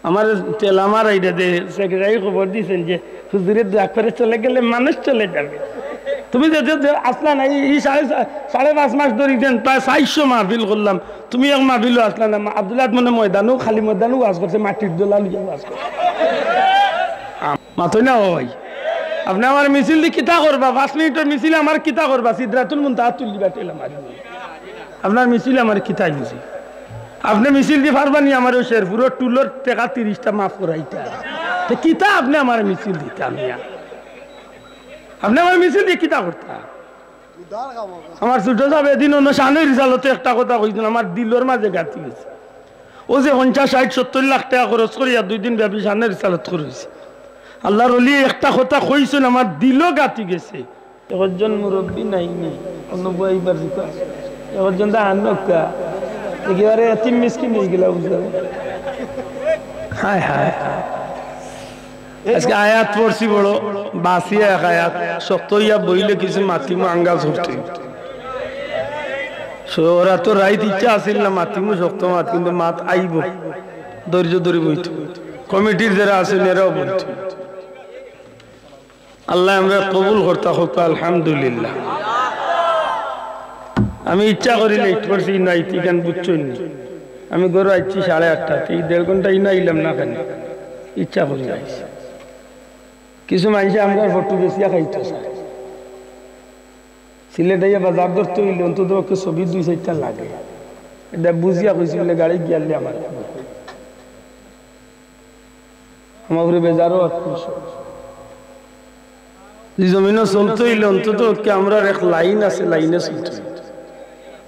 আমার তেল আমার এইটা দে সেক্রেটারি খবর দিয়েছেন যে হুজুরের দোয়া করে চলে গেলে মানুষ চলে যাবে। তুমি যে আসলা না, এই 5.5 মাস ধরে দেন, প্রায় 400 মাহফিল করলাম, তুমি এক মাহফিলও আসলা না। আব্দুল্লাহ মনে ময়দানও খালি ময়দানও ওয়াজ করছে, মাটির দোলা লিয়ে ওয়াজ করছে। মাথই না ভাই, আপনি আমার মিছিল দিয়ে কিতা করবা? 5 মিনিটের মিছিল আমার কিতা করবা? সিদরাতুল মুনতাহা তুললিবা তেল আমার, আপনার মিছিল আমার কিতাই বুঝি? আপনি মিছিল দিয়ে পারবানি আমার ওই শেরপুরের টুলোর টাকা 30টা মাফ করাইতা? কিতা আপনি আমার মিছিল দিতে? আপনি আমার মিছিল দিয়ে কিতা করতা? আমার ছোট সাহেব এদিন অনুষ্ঠানের রিজাল্টে একটা কথা কইছিল, আমার দিলর মাঝে গাঁথি গেছে। ও যে 50-60-70 লাখ টাকা খরচ করিয়া 2 দিন ব্যাপী সানের রিজাল্ট করেছে, আল্লাহর ওলি একটা কথা কইছেন, আমার দিলও গাঁথি গেছে। একজন মুরব্বী নাই নি অনুবইবার একজন দা আনকা একেবারে এতিম মিসকিন হয়ে গেল, বুঝলেন? হায় হায়, আজকে আয়াত পড়ছি বড় বাসিয়া এক আয়াত, শক্ত ইয়া বইলে কিছু মাতিমু আঙ্গা ঝরতে। ওরা তো রাইত ইচ্ছা আসিল না মাতিমু শক্ত মাত, কিন্তু মাত আইব, ধৈর্য ধরে বইত। কমিটির যারা আছেন এরাও বইত। আল্লাহ আমরা কবুল করতে হোক, আলহামদুলিল্লাহ। আমি ইচ্ছা করিলে ইট করছি না, ইতিকান বুঝছই না। আমি গরু আইছি 8:30, এই 1.5 ঘন্টা ইনা আইলাম না, কেন ইচ্ছা করি আইছি। কিছু মানুষে আমরা ফটো বেশিয়া খাইতে সিলেটাইয়া বাজার ধরতে হইলে অন্তত পক্ষে ছবি 2-4টা লাগে, এটা বুঝিয়া কইছি বলে গাড়ি গিয়ালে আমার উপরে বেজারও জমিনও চলতে হইলে অন্তত পক্ষে আমরা এক লাইন আছে, লাইনে চলতে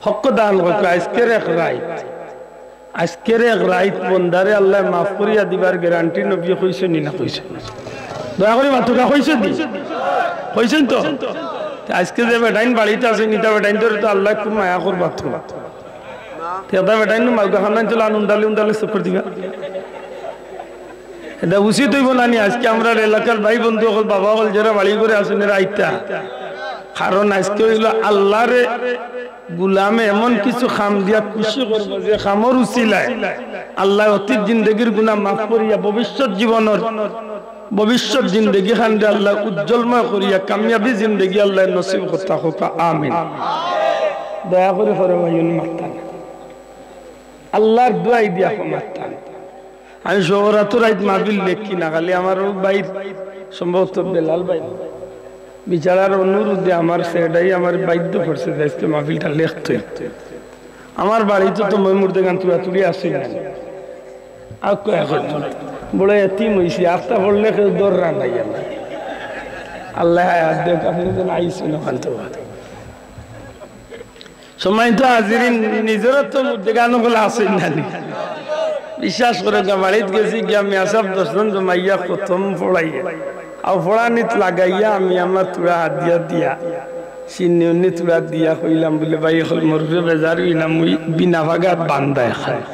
হক দান করতে। আজকের এক রাইত বন্দারে আল্লাহ মাফ করিয়া দিবার গ্যারান্টি নবী কইছে নি না? কইছে দয়া করে মাতুকা কইছে দি, কইছেন তো? আজকে যে বেটাইন বাড়িতে আছে, নিতা বেটাইন ধরে তো আল্লাহ খুব মায়া করবা। তো তেদা বেটাইন মাউকা খানান চলে উন্দালে চক্কর দিবা, এটা উচিত হইব না নি? আজকে আমরা এলাকার ভাই বন্ধু হল, বাবা হল, যারা বাড়ি করে আসেন এরা আইতা, কারণ আজকে হইল আল্লাহরে গুলামে এমন কিছু খাম দিয়া খুশি করবো যে খামর উচিলায় আল্লাহ অতীত জিন্দগির গুনাহ মাফ করিয়া ভবিষ্যৎ জিন্দগি খান্ডে আল্লাহ উজ্জ্বলময় করিয়া কামিয়াবি জিন্দগি আল্লাহ নসিব করতে হোক, আমিন। দয়া করে ফরমাইন মারতান, আল্লাহর দোয়াই দিয়া মারতান। আমি শহরাত রাইত মাহফিল লেখি না, খালি আমার বাইর সম্ভবত বেলাল ভাই বিচারার অনুরোধে আমার সেটাই আমার বাধ্য করছে আজকে মাহফিলটা লেখতে। আমার বাড়িতে তো ময়মুর্দে গান তুলি আসি না, আর এখন বড় এতিম হয়েছি, আস্তা পড়লে কেউ দৌড় রান্নাই না। আল্লাহ দেখ আপনি যেন আইসেন ওখান তো সময় তো হাজিরিন নিজেরও তো মধ্যে গান গুলো আসেন না। বিশ্বাস করে বাড়িতে গেছি গিয়া মিয়া সাহেব 10 জন জমাইয়া প্রথম পড়াইয়া আর ফোড়ানিত লাগাইয়া আমি আমার তুড়া হাত দিয়া সিন্নি তুড়া দিয়া কইলাম বলে ভাই হল মরবে বেজার হইলাম, মুই বিনা ভাগাত বান্দায় খায়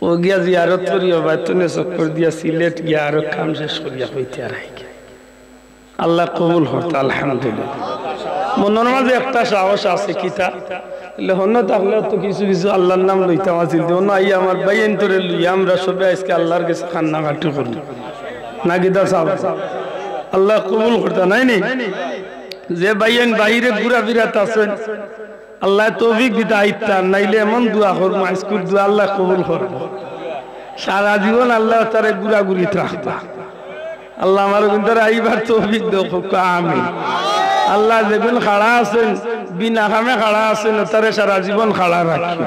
ও গিয়া জিয়ারত করিয়া বাইতনে চক্কর দিয়া সিলেট গিয়া আরো কাম শেষ করিয়া কইতে আর আল্লাহ কবুল হত, আলহামদুলিল্লাহ। মনের মাঝে একটা সাহস আছে কিতা হন্য থাকলে তো কিছু কিছু আল্লাহর নাম লইতাম আছিল, আইয়া আমার ভাই এন্তরে লইয়া আমরা সবে আজকে আল্লাহর কাছে খান্না কাটি করি না গিতা সাহেব, আল্লাহ কবুল করতে নাই নি? যে ভাইয়েন বাইরে ঘুরা ফিরাত আছেন আল্লাহ তৌফিক দিতে আইতাম, নাইলে এমন দোয়া করবো আজকুর দোয়া আল্লাহ কবুল করবো, সারা জীবন আল্লাহ তারে ঘুরাঘুরি থাকবা। আল্লাহ আমার কিন্তু আইবার তৌফিক দেখ, আমিন। আল্লাহ যেগুন খাড়া আছেন বিনা খামে খাড়া আছেন তারে সারা জীবন খাড়া রাখি,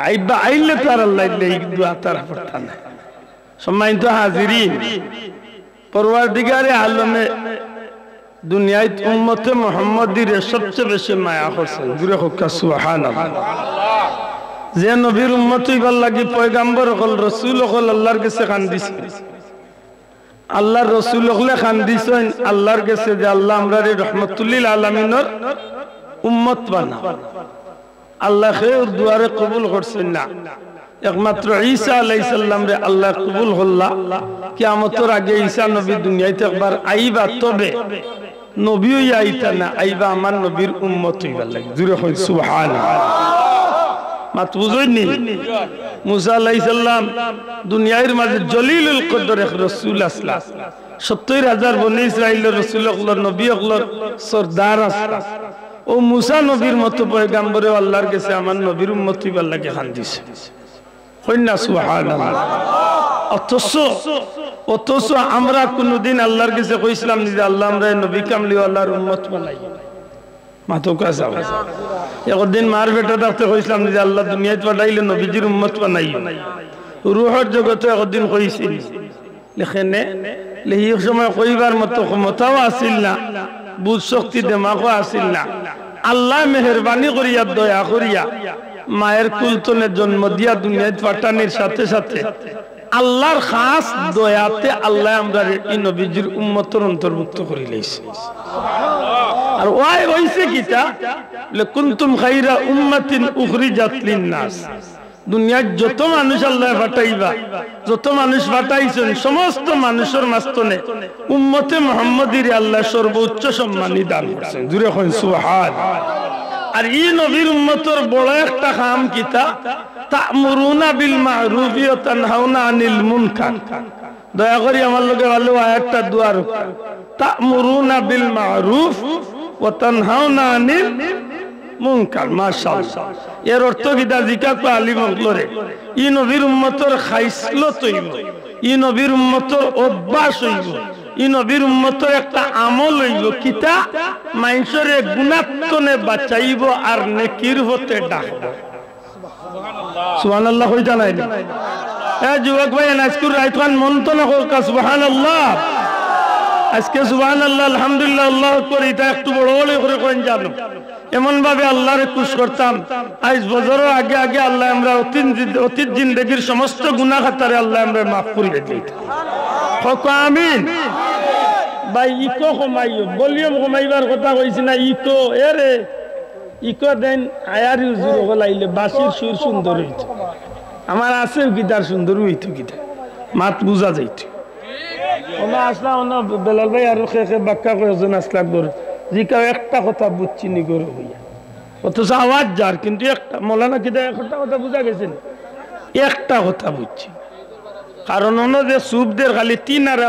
আইবা আইলে তো আর আল্লাহ এই দোয়া তারা পড়তা না। সম্মানিত হাজিরিন, পরওয়ারদিগারে আলমে দুনিয়ায় উম্মতে মুহাম্মাদির সবচেয়ে বেশি মায়া করছেন, গুরে হোক সুবহানাল্লাহ। যে নবীর উম্মত হইবার লাগি পয়গাম্বর হল, রাসূল হল, আল্লাহর কাছে কান্দিছে, আল্লাহর রাসূল হলে কান্দিছেন আল্লাহর কাছে যে আল্লাহ আমরা রহমাতুল লিল আলামিনের উম্মত বানাও। আল্লাহ খের দুয়ারে কবুল করছেন না, একমাত্র ঈসা আলাইহিস সালাম রে আল্লাহ কবুল হল্লা। কিয়ামতের আগে ঈসা নবী দুনিয়াতে একবার আইবা, তবে নবী হইয়া আইতা না, আইবা আমার নবীর উম্মত হইবার লাগে। জুরে কই সুবহানাল্লাহ। মাত বুঝইনি মুসা আলাইহিস সালাম দুনিয়ার মাঝে জলিলুল কদর এক রাসূল আসলা 70000 বনি ইসরাইলের রাসূল হকলর নবী হকলর সরদার আসলা ও মুসা নবীর মতো পয়গম্বরে আল্লাহর কাছে আমার নবীর উম্মত হইবার লাগে খান দিছে কইনা সুবহানাল্লাহ অথচ আমরা কোনদিন আল্লাহর কাছে কইছিলাম যে আল্লাহ আমরা নবী কামলি আল্লাহর উম্মত বানাই মাতো কাছে একদিন মার বেটা থাকতে কইছিলাম যে আল্লাহ দুনিয়াতে পাঠাইলে নবীজির উম্মত বানাই রূহের জগতে একদিন কইছিল লেখেনে এই সময় কইবার মতো ক্ষমতাও আসিল না বুঝ শক্তি দেমাগও আসিল না আল্লাহ মেহেরবানি করিয়া দয়া করিয়া মায়ের কুলতনে জন্ম দিয়া দুনিয়াতে পাঠানোর সাথে সাথে আল্লাহর খাস দয়াতে আল্লাহ আমরা এই নবীজির উম্মতের অন্তর্ভুক্ত করে লইছে আর ওই হইছে কিটা কুনতুম খায়রা উম্মাতিন উখরিজাত লিন-নাস দুনিয়ার যত মানুষ আল্লাহ পাঠাইবা যত মানুষ পাঠাইছেন সমস্ত মানুষের মাঝখানে উম্মতে মুহাম্মাদির আল্লাহ সর্বোচ্চ সম্মানী দান করেছেন জুরে কইন সুবহানাল্লাহ আর এই নবীর উম্মতের বড় একটা কাম কিতা তা'মুরুনা বিল মা'রুফি ওয়া তানহাউনা আনিল মুনকার দয়া করে আমার লগে ভালো আয়াতটা দোয়া রাখো তা'মুরুনা বিল মা'রুফ ওয়া তানহাউনা আনিল মুনকার মাশাআল্লাহ এর অর্থ কিটা জিকাত আলিম হলরে এই নবীর উম্মতের খাইসলত হইব এই নবীর উম্মতের অভ্যাস হইব এই নবীর উম্মতের একটা আমল হইব কিতা মানুষের গুনাহতনে বাঁচাইব আর নেকির হতে ডাকব সুবহানাল্লাহ কইতা নাই এ যুবক ভাই আজকুর রাইতখান মন তো না কইকা সুবহানাল্লাহ আজকে সুবহানাল্লাহ আলহামদুলিল্লাহ আল্লাহু আকবার এটা একটু বড় বড় করে কইন জানো এমন ভাবে আল্লাহরে খুশ করতাম আজ বজরের আগে আগে আল্লাহ আমরা অতীত জিন্দেগীর সমস্ত গুনাহ খাতারে আল্লাহ আমরা মাফ করে দিত হক আমিন ভাই ইকো কমাইও ভলিউম কমাইবার কথা কইছি না ইকো এরে ইকো দেন আয়ার হুজুর গলাইলে বাঁশির সুর সুন্দর হইতো আমার আছে গিটার সুন্দর হইতো গিটার মাত বুঝা যাইতো ওনা আসলা ওনা বেলাল ভাই আর খেখে বাক্কা কয়েকজন আসলা গরু জিকা একটা কথা বুঝছি নি গরু হইয়া অথচ আওয়াজ যার কিন্তু একটা মৌলানা কিতা একটা কথা বুঝা গেছেন একটা কথা বুঝছি কারণ ওনা যে সুবদের খালি তিন আর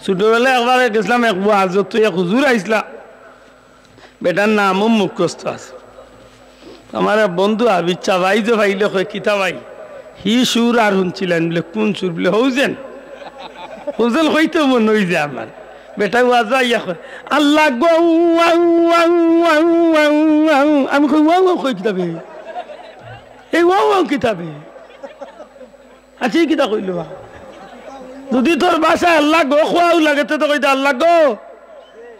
ছোটবেলায় একবার গেছিলাম এক ওয়াজত এক হুজুর আইসলা বেটার নামও মুখস্থ আছে আমার বন্ধু আবিচ্ছা ভাই যে ভাইলে কয় কিতা ভাই হি সুর আর শুনছিলেন বলে কোন সুর বলে হৌজেন হুজেন হইতে মন হই যে আমার বেটা ওয়াজা ইয়া কয় আল্লাহ গো আমি কই ওয়াও কই কিতাবে এই ওয়াও কিতাবে আচ্ছা কিতা কইলো যদি তোর বাসায় আল্লাহ গো খোয়াও লাগে তো কইতা আল্লাহ গো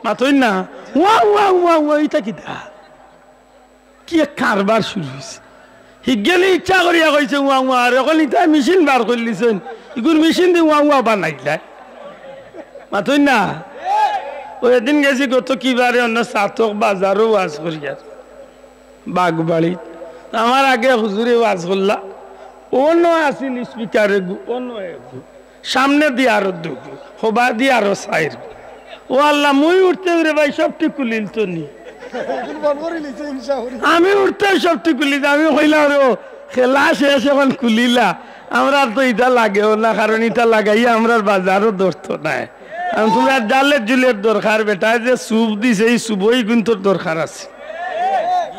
মাতই না ওয়াও ওয়াও ওয়াও এটা কিতা কি কারবার শুরু হইছে হিগেলি ইচ্ছা করিয়া কইছে ওয়া ওয়া আর এখন ইটা মেশিন বার করলিছেন ইগুর মেশিন দিয়ে ওয়া ওয়া বানাইলা মাতই না ওই দিন গেছি গত কিবারে অন্য সাতক বাজারও ওয়াজ করিয়া বাগবাড়ি আমার আগে হুজুরে ওয়াজ করলা অন্য আসিল স্পিকারে অন্য সামনে দিয়ে আরো দুগু হবা দিয়ে আরো সাইর ও আল্লাহ মুই উঠতে রে ভাই সবটি কুলিল তো নি আমি উঠতে সবটি কুলি আমি কইলাম রে খেলা শেষ এখন কুলিলা আমরা তো ইটা লাগেও না কারণ ইটা লাগাইয়া আমরা বাজারও ধরতো না তোমরা জালের জুলের দরকার বেটা যে সুপ দিছে এই সুবই কিন্তু দরকার আছে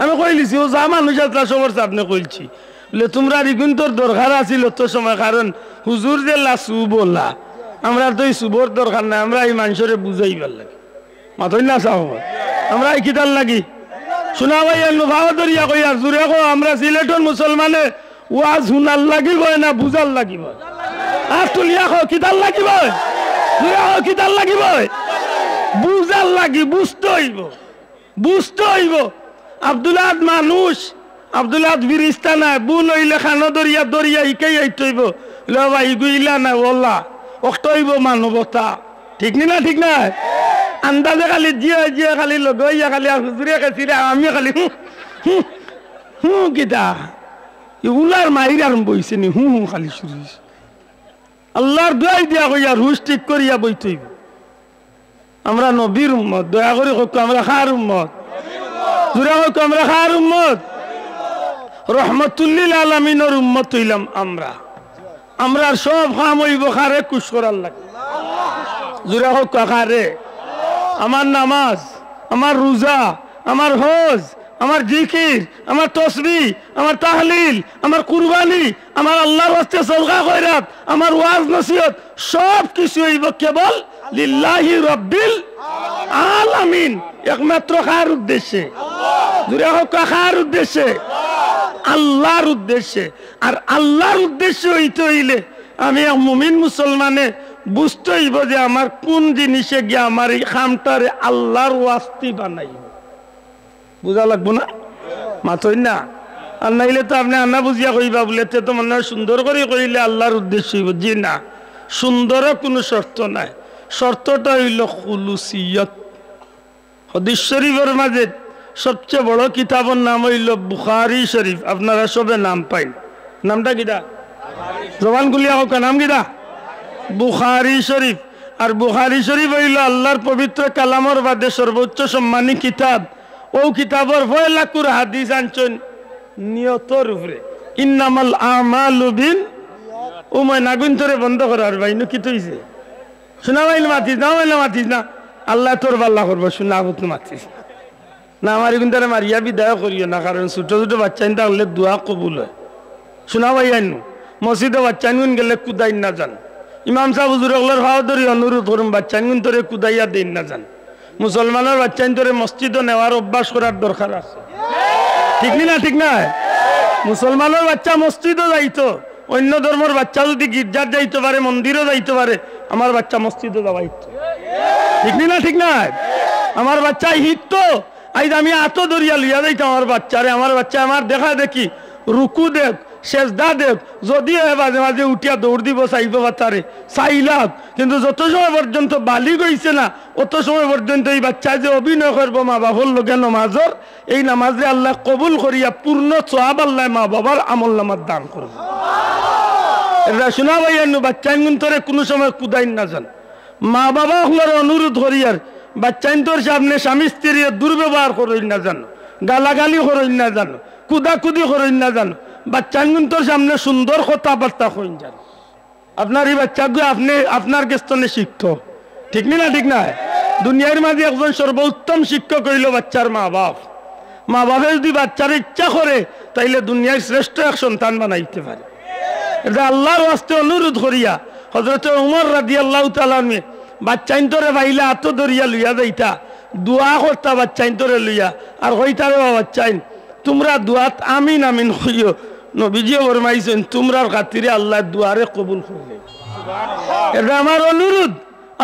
আমি কইলিছি ও যা মানুষ আসলা সবর আপনি কইছি বলে তোমরা রিগুন তোর দরকার আছিল তো সময় কারণ হুজুর যে লাসু বললা আমরা তো এই সুবর দরকার নাই আমরা এই মানুষরে বুঝাইবার লাগে মাথই না চাও আমরা এই কিতাল লাগি শোনা ভাই ভাও দরিয়া কই আর জুড়ে কো আমরা সিলেটর মুসলমানে ওয়াজ শুনার লাগিব না বুঝার লাগিব আর তুলিয়া কো কিতাল লাগিব জুড়ে কো কিতাল লাগিব বুঝার লাগি বুঝতে হইব আব্দুল্লাহ মানুষ আব্দুল্লাহ বিরিস্তা না বুল হইলে খানো দরিয়া দরিয়া ইকাই আইতইব ল ভাই গুইলা না ওল্লা অক্তইব মানবতা ঠিক না ঠিক না আন্দাজে খালি জিয়া খালি লগইয়া খালি আর হুজুরে কাছিল আমি খালি কিতা উলার মাইর আরম্ভ হইছে নি খালি শুরু হইছে আল্লাহর দোয়াই দিয়া কইয়া হুশ ঠিক করিয়া বইতইব আমরা নবীর উম্মত দয়া করে কইতো আমরা খার উম্মত জুরা কইতো আমরা খার উম্মত রহমতুল্লিল আলামিনের উম্মত হইলাম আমরা। আমরা সব কাম হইব খারে খুশ করার লাগে। জোরে হোক কাকারে। আমার নামাজ, আমার রোজা, আমার হজ, আমার জিকির, আমার তসবিহ, আমার তাহলিল, আমার কুরবানি, আমার আল্লাহর ওয়াস্তে সদকা খয়রাত, আমার ওয়াজ নসিহত সব কিছু হইব কেবল লিল্লাহি রাব্বিল আলামিন, একমাত্র কার উদ্দেশ্যে? জোরে হোক কার উদ্দেশ্যে? আল্লাহর উদ্দেশ্যে। আর আল্লাহর উদ্দেশ্য হইতে হইলে আমি এক মুমিন মুসলমানে বুঝতে হইব যে আমার কোন জিনিসে গিয়ে আমার এই খামটারে আল্লাহর ওয়াস্তি বানাইব। বুঝা লাগবো না? মাথই না। আর নাইলে তো আপনি আন্না বুঝিয়া কইবা বলে তো মনে হয় সুন্দর করে কইলে আল্লাহর উদ্দেশ্য হইব। জি না, সুন্দরও কোনো শর্ত নাই। শর্তটা হইল খুলুসিয়ত। হাদিস শরীফের মাঝে সবচেয়ে বড় কিতাবের নাম হইল বুখারী শরীফ। আপনারা সবে নাম পাইন। নামটা কিটা? জবান গুলিয়া হোক, নাম কিটা? বুখারী শরীফ। আর বুখারী শরীফ হইল আল্লাহর পবিত্র কালামর বাদে সর্বোচ্চ সম্মানী কিতাব। ও কিতাবর পয়লা কুর হাদিস আনছেন নিয়তর উপরে। ইন্নামাল আমালু বিন উমায় নাগুন তোরে বন্ধ করার ভাই কি তৈছে শোনা ভাইল মাতিস না, ভাইলে মাতিস না, আল্লাহ তোর বাল্লা করবো। শোনা আবু তো মাতিস না, আমার এখন তারা মারিয়া বিদায় করিও না, কারণ ছোট ছোট বাচ্চা তাহলে দোয়া কবুল হয়। শোনা ভাই আইনু মসজিদে বাচ্চা আইন গেলে কুদাই না যান। ইমাম সাহেব হুজুরগুলোর ভাও ধরে অনুরোধ করুন বাচ্চা আইন তোরে কুদাইয়া দেন না যান। মুসলমানের বাচ্চা আইন তোরে মসজিদে নেওয়ার অভ্যাস করার দরকার আছে। ঠিক না? ঠিক না? মুসলমানের বাচ্চা মসজিদও যাইতো, অন্য ধর্মের বাচ্চা যদি গির্জার যাইতে পারে, মন্দিরও যাইতে পারে, আমার বাচ্চা মসজিদে যাওয়াইতো। ঠিক না? ঠিক না? আমার বাচ্চা হিত আইজ আমি আতো দরিয়া লইয়া যাইতাম আমার বাচ্চারে। আমার বাচ্চা আমার দেখা দেখি রুকু দেখ, সেজদা দেখ, যদিও মাঝে মাঝে উঠিয়া দৌড় দিব চাইব বাতারে চাইলাম, কিন্তু যত সময় পর্যন্ত বালি গইছে না অত সময় পর্যন্ত এই বাচ্চা যে অভিনয় করবো মা বাবার লোকে নামাজর, এই নামাজে আল্লাহ কবুল করিয়া পূর্ণ সওয়াব আল্লাহ মা বাবার আমল নামার দান করবো। এটা শোনা ভাই বাচ্চা তোরে কোনো সময় কুদাইন না যান। মা বাবা হলার অনুরোধ করিয়ার বাচ্চাইন তোর সামনে স্বামী স্ত্রী দুর্ব্যবহার করইন না জানো, গালাগালি করইন না জানো, কুদাকুদি করইন না জানো। বাচ্চাইন তোর সামনে সুন্দর কথাবার্তা কইন জানো। আপনার এই বাচ্চাগুলো আপনি আপনার গেস্তনে শিখত। ঠিক না? ঠিক না? দুনিয়ার মাঝে একজন সর্বোত্তম শিক্ষক হইল বাচ্চার মা বাপ। মা বাপে যদি বাচ্চার ইচ্ছা করে তাইলে দুনিয়ার শ্রেষ্ঠ এক সন্তান বানাইতে পারে। এটা আল্লাহর ওয়াস্তে অনুরোধ করিয়া হযরত উমর রাদিয়াল্লাহু তাআলা আনহু বাচ্চাইন তোরে ভাইলা আতো দরিয়া লইয়া যাইতা, দোয়া করতা বাচ্চাইন তোরে লইয়া, আর হইতারে বাচ্চাইন তোমরা দোয়াত আমিন আমিন হইও। নবীজিও ফরমাইছেন তোমরার খাতিরে আল্লাহ দুয়ারে কবুল করবে। এটা আমার অনুরোধ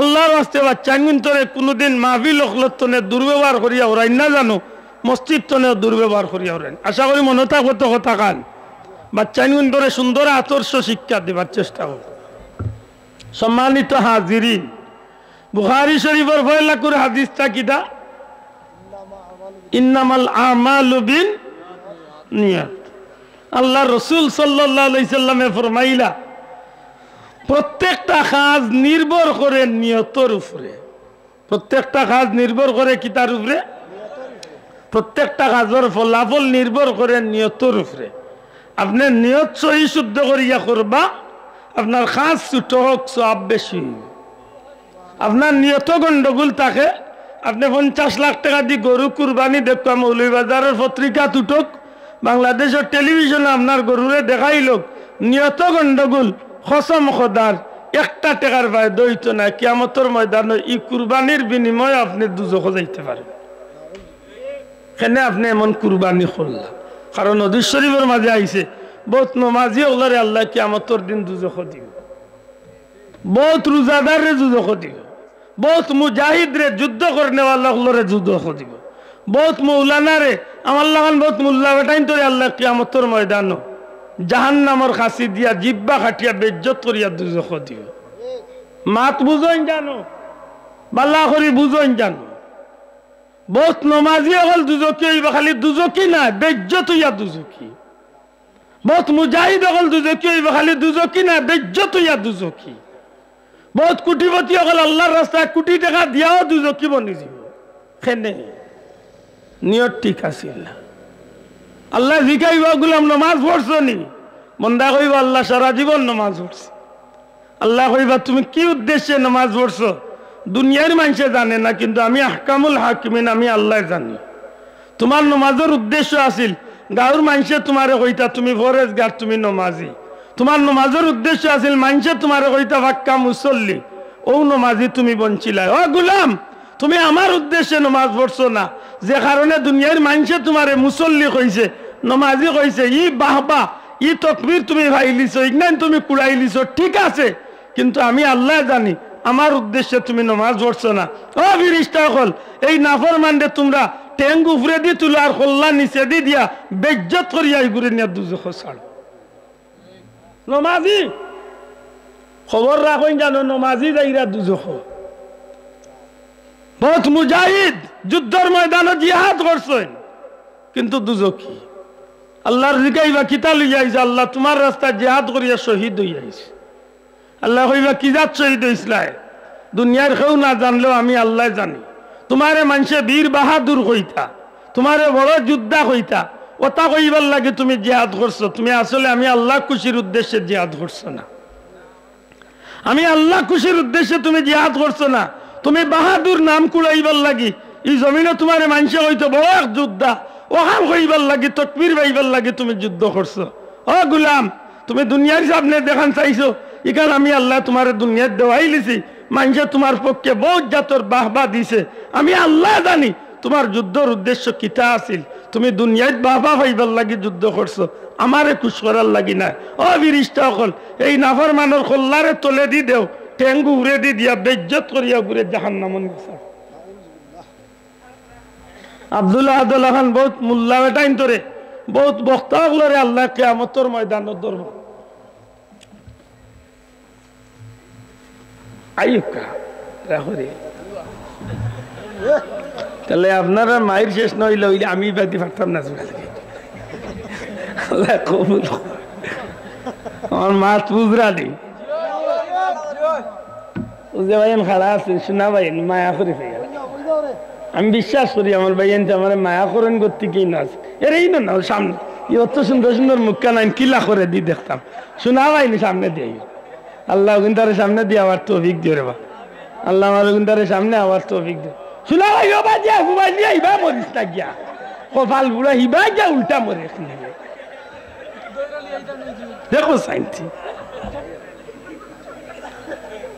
আল্লাহর ওয়াস্তে বাচ্চাইন তোরে কোনোদিন মাহফিল অখলতনে দুর্ব্যবহার করিয়া ওরাই না জানো, মসজিদ তনে দুর্ব্যবহার করিয়া ওরাই। আশা করি মনে থাকতো কথা কান বাচ্চাইন তোরে সুন্দর আদর্শ শিক্ষা দেবার চেষ্টা করো। সম্মানিত হাজিরিন, বুখারী শরীফের পয়লা করে হাদিসটা কিটা? ইন্নামাল আমালু বিন নিয়াত। আল্লাহ রসুল সাল্লাল্লাহু আলাইহি সাল্লামে ফরমাইলা প্রত্যেকটা কাজ নির্ভর করে নিয়তের উপরে। প্রত্যেকটা কাজ নির্ভর করে কিতার উপরে? প্রত্যেকটা কাজের ফলাফল নির্ভর করে নিয়তের উপরে। আপনি নিয়ত সহি শুদ্ধ করিয়া করবা, আপনার কাজ ছোট হোক সওয়াব বেশি। আপনার নিয়ত গন্ডগোল থাকে, আপনি 50 লাখ টাকা দিয়ে গরু কুরবানি দেখবা, মৌলভীবাজারের পত্রিকা তুটক, বাংলাদেশের টেলিভিশনে আপনার গরুরে দেখাইল, নিয়ত গন্ডগোল, কসম খোদার একটা টাকার ফায়দা হইতো না। কিয়ামতের ময়দানে ই কুরবানির বিনিময়ে আপনি দুজখ যাইতে পারেন। কেন আপনি এমন কুরবানি করলাম? কারণ হাদিস শরীফের মাঝে আইছে বহুত নমাজি ওলারে আল্লাহ কিয়ামতের দিন দুজখ দিব, বহুত রোজাদারে দুজখ দিব, বহুত মুজাহিদ রে যুদ্ধ করনেওয়ালা হলরে যুদ্ধ দিব, বহুত মৌলানা রে আমার লাগান বহুত মোল্লা বেটাইন তোরে আল্লাহ কিয়ামতের ময়দান জাহান্নামর খাসি দিয়া জিব্বা খাটিয়া বেজ্জত করিয়া দুজখ দিব। মাত বুঝইন জানো, বাল্লা করি বুঝইন জানো। বহুত নমাজি হল দুজকি হইবা, খালি দুজকি না বেজ্জত হইয়া দুজকি। বহুত মুজাহিদ হল দুজকি হইবা, খালি দুজকি না বেজ্জত হইয়া দুজকি। বহুত কোটিপতি হল আল্লাহর রাস্তায় কোটি টাকা দিয়াও দুজকি বনি যাব। খেনে নিয়ত ঠিক আছিল না। আল্লাহ জিকাইবা গুলাম নমাজ পড়ছো নি? বন্দা কইবা আল্লাহ সারা জীবন নমাজ পড়ছি। আল্লাহ কইবা তুমি কি উদ্দেশ্যে নমাজ পড়ছো? দুনিয়ার মানুষে জানে না, কিন্তু আমি আহকামুল হাকিমিন, আমি আল্লাহ জানি। তোমার নমাজের উদ্দেশ্য আছিল গাঁর মানুষে তোমারে কইতা তুমি ফরেজগার, তুমি নমাজি। তোমার নমাজের উদ্দেশ্য আছিল মানুষে তোমারে কইতা ফাক্কা মুসল্লি, ও নমাজি তুমি বঞ্চিলা। ও গুলাম, তুমি আমার উদ্দেশ্যে নমাজ পড়ছো না, যে কারণে দুনিয়ার মানুষে তোমারে মুসল্লি কইছে, নমাজি কইছে, ই বাহবা, ই তকবীর তুমি ভাইলিছো, ইগনান তুমি কুড়াইলিছো, ঠিক আছে, কিন্তু আমি আল্লাহ জানি আমার উদ্দেশ্যে তুমি নমাজ পড়ছো না। ও ফিরিস্তা হল, এই নাফরমানরে তোমরা টেঙ্গ উপরে দি তুলো আর কল্লা নিচে দি দিয়া বেজ্জত করিয়া ঘুরে নিয়ে দুজখ ছাড়ো। নমাজি খবর রাখেন জানো, নমাজি যাইরা দুজখ। বহুত মুজাহিদ যুদ্ধের ময়দানে জিহাদ করছেন, কিন্তু দুজখী। আল্লাহর জিকাইবা কিতা লইয়া আইছে? আল্লাহ তোমার রাস্তায় জিহাদ করিয়া শহীদ হইয়া আইছে। আল্লাহ কইবা কি জাত শহীদ হইসলাই? দুনিয়ার কেউ না জানলেও আমি আল্লাহ জানি। তোমারে মানুষে বীর বাহাদুর কইতা, তোমারে বড় যোদ্ধা কইতা, ওটা কইবার লাগে তুমি জিহাদ করছো। তুমি আসলে আমি আল্লাহ খুশির উদ্দেশ্যে জিহাদ করছো না। আমি আল্লাহ খুশির উদ্দেশ্যে তুমি জিহাদ করছো না, তুমি বাহাদুর নাম কুড়াইবার লাগি এই জমিনে তোমার মানুষে হইতো বড় এক যোদ্ধা, ওখান কইবার লাগি তকবীর বাইবার লাগি তুমি যুদ্ধ করছো। ও গুলাম, তুমি দুনিয়ার সামনে দেখান চাইছো, এখানে আমি আল্লাহ তোমার দুনিয়ার দেওয়াই লিছি, মানুষে তোমার পক্ষে বহুত জাতর বাহবা দিছে। আমি আল্লাহ জানি তোমার যুদ্ধর উদ্দেশ্য কিতা আছিল। তুমি দুনিয়ায় বাহবা পাইবার লাগি যুদ্ধ করছো, আমারে খুশ করার লাগি না। ও ফিরিস্তা সকল, এই নাফর মানর কল্লারে তলে দি দেও, টেঙ্গু উড়ে দি দিয়া বেজ্জত করিয়া ঘুরে জাহান্নামে নিছা। আব্দুল্লাহ আব্দুল্লাহ খান বহুত মুল্লা বেটাইন তোরে, বহুত বক্তা হলরে আল্লাহ কিয়ামতের ময়দানত ধরব। আইকা রাখরে তাহলে আপনারা মায়ের শেষ নইলে হইলে আমি বাদি পারতাম না। আল্লাহ কবুল। আমার মাছ বুঝরা দি বুঝে ভাইন খাড়া আছে, শোনা ভাইন মায়া করে ফেলে। আমি বিশ্বাস করি আমার ভাইন আমার মায়া করেন করতে কি নাচ এর এই না সামনে অত সুন্দর সুন্দর মুখা নাইন কিলা করে দি দেখতাম। শোনা ভাইনি সামনে দিয়ে আল্লাহ কিন্তু সামনে দিয়ে আবার তো অভিজ্ঞ দিয়ে রে বা আল্লাহ আমার কিন্তু সামনে আবার তো অভিজ্ঞ শোনা ভাই বাজিয়া ঘুমাই দিয়ে হিবা মরিস না গিয়া কপাল বুড়া হিবা গিয়া উল্টা মরে দেখো সাইন্সি।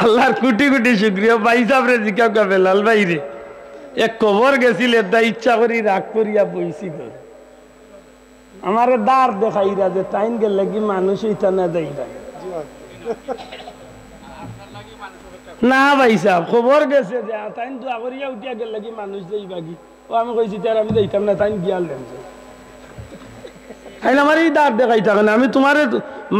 আল্লাহর কোটি কোটি শুক্রিয়া ভাই সাহেবরে জিজ্ঞাসা বেলাল ভাই রে এক কবর গেছিল দা ইচ্ছা করি রাগ করিয়া বইছি তো আমার দাঁড় দেখাইরা যে টাইম গেলে কি মানুষ হইতা না যাইবা না ভাই সাহেব খবর গেছে যে টাইম তো আগরিয়া উঠিয়া গেলে কি মানুষ যাইবা কি ও আমি কইছি তার আমি যাইতাম না টাইম গিয়াল দেন আইন আমার এই দাঁড় দেখাই থাকে না আমি তোমার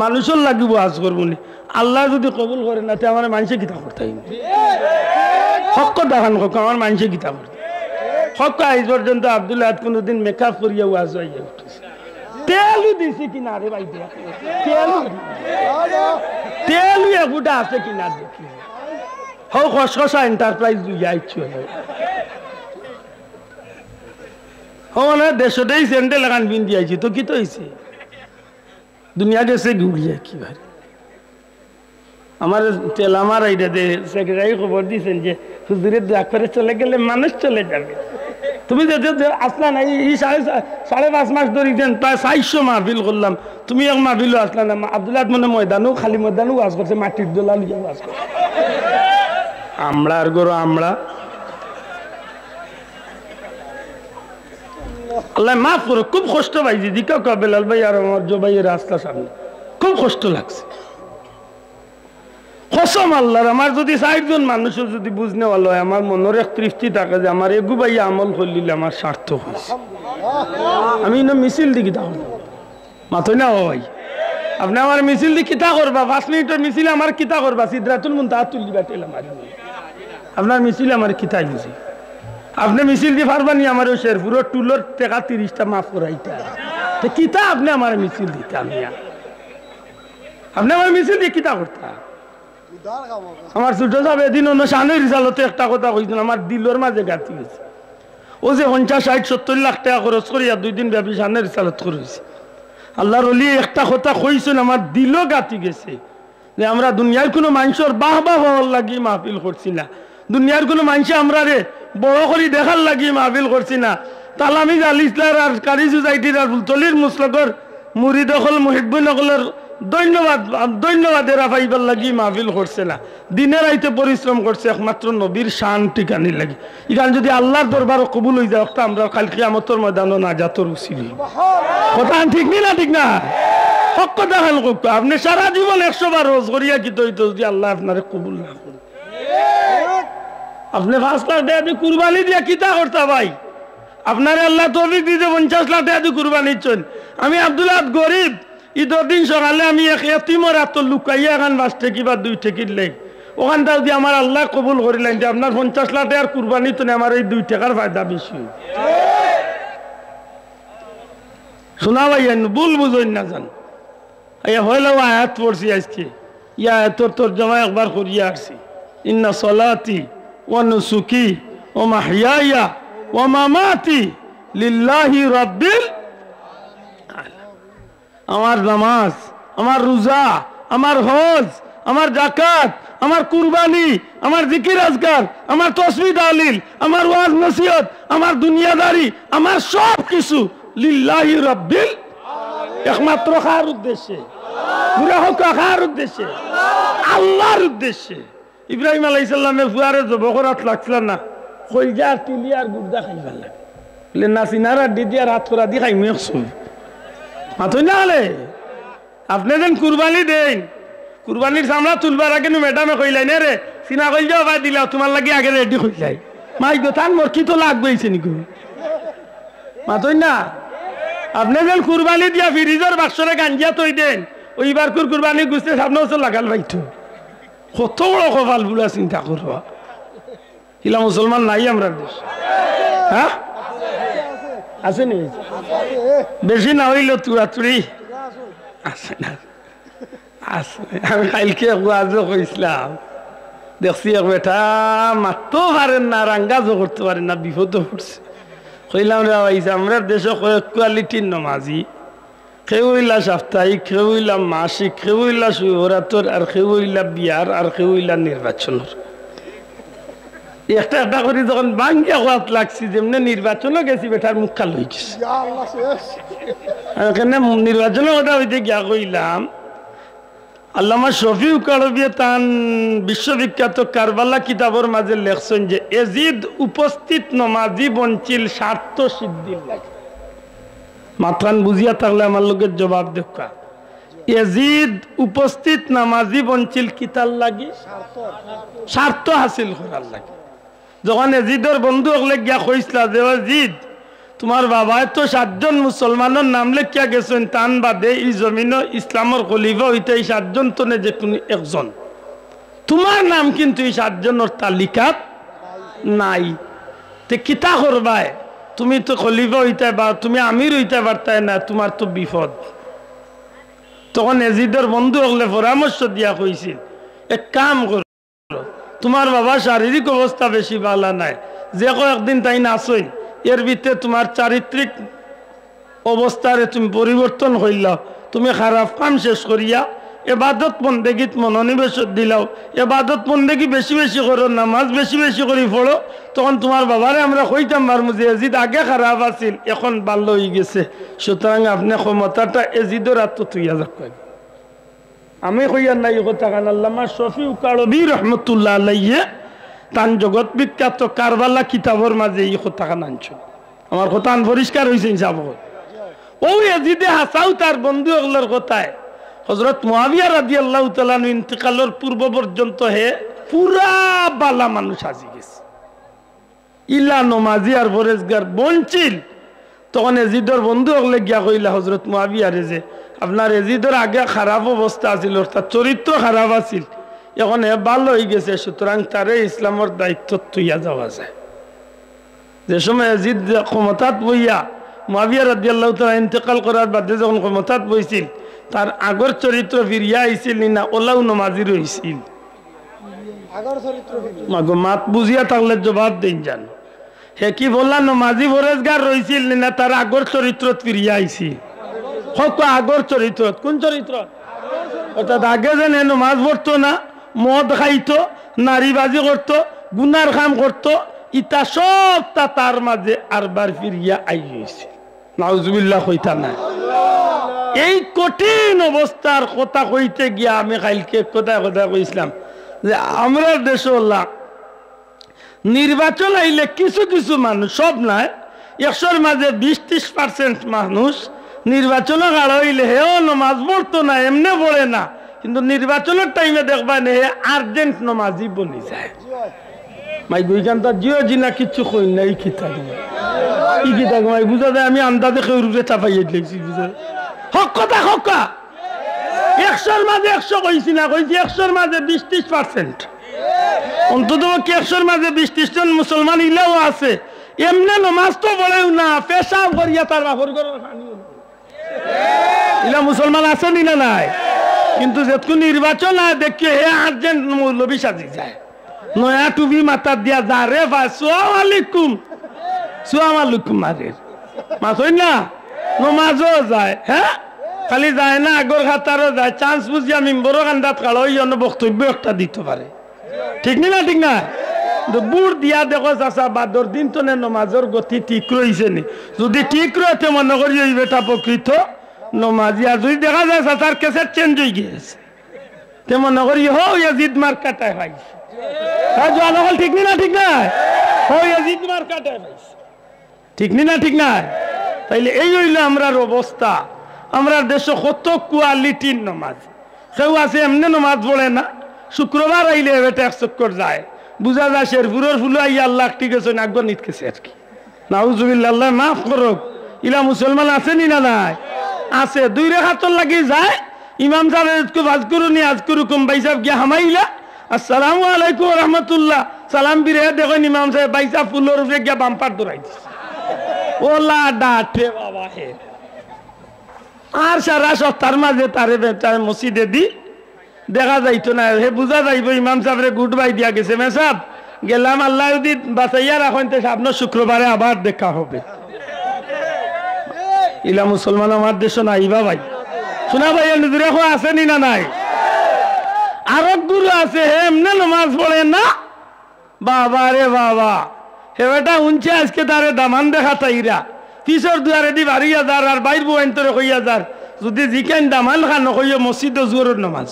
মানুষের লাগিব আজ করবো নি আল্লাহ যদি কবুল করে না তে আমার মানুষে কিতা করতে হক দেখান হোক আমার মানুষে কিতা করতে হক আজ পর্যন্ত আব্দুল্লাহ কোনোদিন মেকআপ করিয়া ওয়াজ হইয়া উঠেছে তেলও দিছি কিনা রে ভাই তেলও এগুটা আছে কিনা দেখি হোক খসখসা এন্টারপ্রাইজ দুইয়া ইচ্ছু হ্যাঁ দেশতেই স্যান্ডেল লাগান বিন দিয়েছি তো কি তো হয়েছে দুনিয়া গেছে ঘুরিয়া কি ভাই আমার তেল আমার এইটা দে সেক্রেটারি খবর দিয়েছেন যে হুজুরের দোয়া করে চলে গেলে মানুষ চলে যাবে তুমি যে আসলা না এই 5.5 মাস ধরে দেন প্রায় 400 মাহফিল করলাম তুমি এক মাহফিলও আসলা না আব্দুল্লাহ মনে ময়দানও খালি ময়দানও ওয়াজ করছে মাটির দোলা লিয়ে ওয়াজ করছে আমরা আর গরো আমরা আল্লাহ মাফ করো খুব কষ্ট পাইছি দিকা বেলাল ভাই আর আমার জো ভাইয়ের রাস্তা সামনে খুব কষ্ট লাগছে কসম আল্লাহর আমার যদি 4 জন মানুষও যদি বুঝনে ভালো হয় আমার মনের এক তৃপ্তি থাকে যে আমার এগু ভাই আমল করলিলে আমার সার্থক হয়েছে আমি না মিছিল দি কিতা করব মাথই না ভাই আপনি আমার মিছিল দি কিতা করবা 5 মিনিটের মিছিল আমার কিতা করবা সিদরাতুল মুনতাহা তুলিবা তেল আমার আপনার মিছিল আমার কিতাই বুঝি আপনি মিছিল দিয়ে পারবানি আমার শেরপুর টুলোর টাকা 30টা মাফ করাইতা তো কিতা আপনি আমার মিছিল দিতে আমি আপনি আমার মিছিল দিয়ে কিতা করতা আমার ছোট সাহেব এদিন অনুষ্ঠানের রিজাল্টে একটা কথা কইছেন আমার দিলর মাঝে গাঁথি গেছে ও যে 50-60-70 লাখ টাকা খরচ করিয়া 2 দিন ব্যাপী শানের রিসালত করেছে। আল্লাহর ওলি একটা কথা কইছেন আমার দিলও গাতি গেছে যে আমরা দুনিয়ার কোনো মানুষের বাহ বাহ হওয়ার লাগি মাহফিল করছি না, দুনিয়ার কোনো মানুষ আমরা রে বড় করে দেখার লাগি মাহফিল করছি না। তালামিজ আল ইসলার আর কারি সোসাইটির আর ফুলতলির মুসলকর মুরিদ হল মুহিব্বিন হলের ধন্যবাদের পাইবার লাগি মাহফিল করছে না, দিনের আইতে পরিশ্রম করছে একমাত্র নবীর শান ঠিকানি লাগি। ইখান যদি আল্লাহর দরবারও কবুল হয়ে যায় আমরা কাল কিয়ামতের ময়দানও নাজাতের উসিলা। কথা ঠিক না ঠিক না? হক কথা খান করতো আপনি সারা জীবন 100 বার রোজ করিয়া কি তৈতো যদি আল্লাহ আপনারে কবুল না করে। আপনি 5 লাখ টাকা দিয়ে কুরবানি দিয়া কিতা করতা ভাই? আপনারে আল্লাহ তৌফিক দিতে 50 লাখ টাকা দিয়ে কুরবানি চল। আমি আব্দুল্লাহ গরিব, ঈদের দিন সকালে আমি এক এতিমের হাত লুকাইয়া এখান 5 টাকা বা 2 টাকা লেই ওখানটা যদি আমার আল্লাহ কবুল করিলেন যে আপনার 50 লাখ টাকার কুরবানি তো আমার এই 2 টাকার ফায়দা বেশি। শোনা ভাই ভুল বুঝেন না জান হইলেও আয়াত পড়ছি আজকে ইয়া তোর তর্জমা একবার করিয়া আসছি। ইন্না সলাতি ওয়া নুসুকি ওয়া মাহইয়ায়া ওয়া মামাতি লিল্লাহি রাব্বিল আলামিন। আমার নামাজ, আমার রোজা, আমার হজ, আমার যাকাত, আমার কুরবানি, আমার জিকির আজকার, আমার তাসবিহ তাহলিল, আমার ওয়াজ নসিহত, আমার দুনিয়াদারি, আমার সব কিছু লিল্লাহি রাব্বিল একমাত্র কার উদ্দেশ্যে? পুরা হোক কার উদ্দেশ্যে? আল্লাহর উদ্দেশ্যে। ইব্রাহিম আলাইহিস সালামের ফুয়ারে জবকরাত লাগছিল না, কইজা তিলিয়ার গুর্দা খাইবার লাগে বলে না সিনারা দিদিয়া রাত করা দি খাই মেখছু মাতই না হলে আপনি যেন কুরবানি দেন, কুরবানির চামড়া তুলবার আগে ম্যাডামে কইলাই না রে সিনা কইল যাও বা দিলা তোমার লাগে আগে রেডি কইলাই মাই গো তান মোর কি তো লাগবেইছে নিকো মাতই না। আপনি যেন কুরবানি দিয়া ফ্রিজের বাক্সরে গাঞ্জিয়া তৈ দেন ওইবার কুরবানি গুছতে সামনে বছর লাগাল পাইতো কত বড় কপাল বুলা চিন্তা করবা। ইলা মুসলমান নাই আমরা দেশ, হ্যাঁ আছে নি? বেশি না হইল তুরাতুরি আছে না? আছে। আমি কালকে আজও কইছিলাম দেখছি এক বেটা মারতেও পারেন না, রাঙ্গাজও করতে পারেন না, বিপদও পড়ছে। কইলাম রে ভাইছে আমরা দেশে কয়েক কোয়ালিটির নমাজি, কেউ হইলা সাপ্তাহিক, কেউ হইলা মাসিক, কেউ হইলা শিবরাত্রির, আর কেউ হইলা বিয়ার, আর কেউ হইলা নির্বাচনের। একটা একটা করে যখন বাঙ্গিয়া হাত লাগছি যেমনি নির্বাচনও গেছি বেটার মুখ খাল হয়ে গেছে। এখানে নির্বাচনের কথা হইতে গিয়া কইলাম আল্লামা শফিউ কারবিয়ে তান বিশ্ববিখ্যাত কারবালা কিতাবর মাঝে লেখছেন যে এজিদ উপস্থিত নমাজি বঞ্চিল স্বার্থ সিদ্ধির লাগে। মাথান বুঝিয়া থাকলে আমার লোকের জবাব দেখা। এজিদ উপস্থিত নামাজি বঞ্চিল কিতার লাগি? স্বার্থ হাসিল করার লাগে। যখন এজিদের বন্ধু হলে গিয়া কইসলা যে এজিদ তোমার বাবায় তো 7 জন মুসলমানের নাম লেখিয়া গেছেন, তান বাদে এই জমিন ইসলামের খলিফা হইতে এই 7 জন তো যে কোনো একজন, তোমার নাম কিন্তু এই 7 জনের তালিকাত নাই, তে কিতা করবায়? তুমি তো খলিফা হইতে বা তুমি আমির হইতে পারতাই না, তোমার তো বিপদ। তখন এজিদের বন্ধু হলে পরামর্শ দিয়া কইছিল এক কাম করো, তোমার বাবা শারীরিক অবস্থা বেশি ভালো নাই, যে কয়েকদিন তাই নাচই এর ভিতরে তোমার চারিত্রিক অবস্থারে তুমি পরিবর্তন হইলাও, তুমি খারাপ কাম শেষ করিয়া এবাদত বন্দেগীত মনোনিবেশ দিলাও, এবাদত বন্দেগী বেশি বেশি করো, নামাজ বেশি বেশি করে পড়ো, তখন তোমার বাবারে আমরা কইতাম পারবো যে এজিদ আগে খারাপ আছিল এখন ভালো হয়ে গেছে, সুতরাং আপনি ক্ষমতাটা এজিদের হাত তুইয়া যাক। আমি কইয়ার নাই কথা কান আল্লামা শফিউ কারবি রহমতুল্লাহ আলাইহি তান জগৎ বিখ্যাত কারবালা কিতাবর মাঝে এই কথা কান আনছো। আমার কথা পরিষ্কার হয়েছে হিসাব ও এজিদে হাসাও তার বন্ধু ওগুলোর কথায় হযরত মুআবিয়া রাদিয়াল্লাহু তাআলা ইন্তিকালের পূর্ব পর্যন্ত হে পুরা বালা মানুষ আজি গেছে, ইলা নমাজি আর পরেজগার বঞ্চিল। তখন এজিদের বন্ধু ওগুলো গিয়া কইলা হযরত মুআবিয়ারে যে আপনার এজিদের আগে খারাপ অবস্থা আছিল, অর্থাৎ চরিত্র খারাপ আছিল, এখন এ ভালো হয়ে গেছে, সুতরাং তারে ইসলামের দায়িত্ব তুইয়া যাওয়া যায়। যে সময় এজিদ ক্ষমতাত বইয়া মুআবিয়া রাদিয়াল্লাহু তাআলা ইন্তেকাল করার বাদে যখন ক্ষমতাত বইছিল তার আগর চরিত্র ফিরিয়া আইছিল না ওলাও নমাজি রইছিল? মাত বুঝিয়া থাকলে জবাব দিন জান। হে কি বললাম নমাজি ফরেজগার রইছিল না তার আগর চরিত্র ফিরিয়ে আইছি হক আগর চরিত্র কোন চরিত্র অর্থাৎ আগে যেন নমাজ পড়তো না মদ খাইতো নারীবাজি করতো গুনার কাম করতো ইটা সবটা তার মাঝে আরবার ফিরিয়া আই হয়েছে নাউজুবিল্লাহ কইতা না এই কঠিন অবস্থার কথা কইতে গিয়া আমি কালকে কথা কইছিলাম যে আমরা দেশ নির্বাচন আইলে কিছু কিছু মানুষ সব নাই 100-র মাঝে 20-30% মানুষ নির্বাচনে গাড় হইলে হেও নমাজ পড়তো না এমনি পড়ে না কিন্তু নির্বাচনের টাইমে দেখবা নে হে আর্জেন্ট নমাজি বনি যায় মাই গুইখান তার জিও জিনা কিচ্ছু কই না এই কি থাকবে মাই বুঝা যায় আমি আন্দাজে কেউ রুপে চাপাইয়ে দিয়েছি বুঝা হক কথা 100-র মাঝে 100 কইছি না কইছি 100-র মাঝে 20-30% অন্তত 100-র মাঝে 20-30 জন মুসলমান ইলাও আছে এমনি নমাজ তো পড়েও না পেশাব করিয়া তার বাপর ঘরের পানি ইলা মুসলমান আছে না নাই কিন্তু যেটুকু নির্বাচন হয় দেখি হে আর্জেন্ট মৌলবী সাজি যায় নয়া টুপি মাথা দিয়া যা রে ভাই সালাম আলাইকুম মারে মাথই না নমাজও যায় হ্যাঁ খালি যায় না আগর খাতারও যায় চান্স বুঝিয়া মিম্বরও কান্দাত কালো ওই জন্য বক্তব্য একটা দিতে পারে ঠিক না ঠিক না বুড় দিয়া দেখো চাষা বাদর দিন তো নমাজের গতি ঠিক রয়েছে নি যদি ঠিক রয়েছে মনে করি ওই বেটা প্রকৃত নমাজি আর যদি দেখা যায় চাষার কেসের চেঞ্জ হয়ে গিয়েছে তে মনে করি হো ইয়াজিদ মার কাটায় পাইছে জোয়ান হল ঠিক না ঠিক না হো ইয়াজিদ মার কাটায় পাইছে ঠিক না ঠিক না তাইলে এই হইলো আমরার অবস্থা আমরা দেশে কত কোয়ালিটির নমাজ কেউ আছে এমনি নমাজ পড়ে না শুক্রবার আইলে বেটা 1 চক্কর যায় বুঝা যায় শেরপুরের ফুল আইয়া আল্লাহ ঠিক আছে না আগর নিতকেছে আর কি নাউজুবিল্লাহ আল্লাহ মাফ করুক ইলা মুসলমান আছে না নাই আছে 2 রেখাতর লাগি যায় ইমাম সাহেব বাজ করুনি আজ করুকুম ভাই সাহেব গিয়া হামাইলা আসসালামু আলাইকুম ওয়া রাহমাতুল্লাহ সালাম বিরে দেখেন ইমাম সাহেব ভাই সাহেব ফুলের উপরে গিয়া বাম্পার দৌড়াইছে ওলা ডাটে বাবা হে আর সারা সপ্তাহের মাঝে তারে বেটার মসজিদে দি দেখা যাইতো না হে বুঝা যাইব ইমাম সাহেবরে গুড বাই দিয়া গেছে মে সাহেব গেলাম আল্লাহ যদি বাঁচাইয়া রাখেন তো সামনে শুক্রবারে আবার দেখা হবে ইলা মুসলমান আমার দেশ নাইবা ভাই শোনা ভাই নিজের আছে নি না নাই আরব গুরু আছে হে এমনি নমাজ পড়ে না বাবা রে বাবা হে বেটা উনছে আজকে তারে দামান দেখা তাইরা পিছর দুয়ারে দি বাড়িয়া যার আর বাইর বউ আইন্তরে কইয়া যার যদি জিকেন দামান খান কইয়া মসজিদ জোরের নমাজ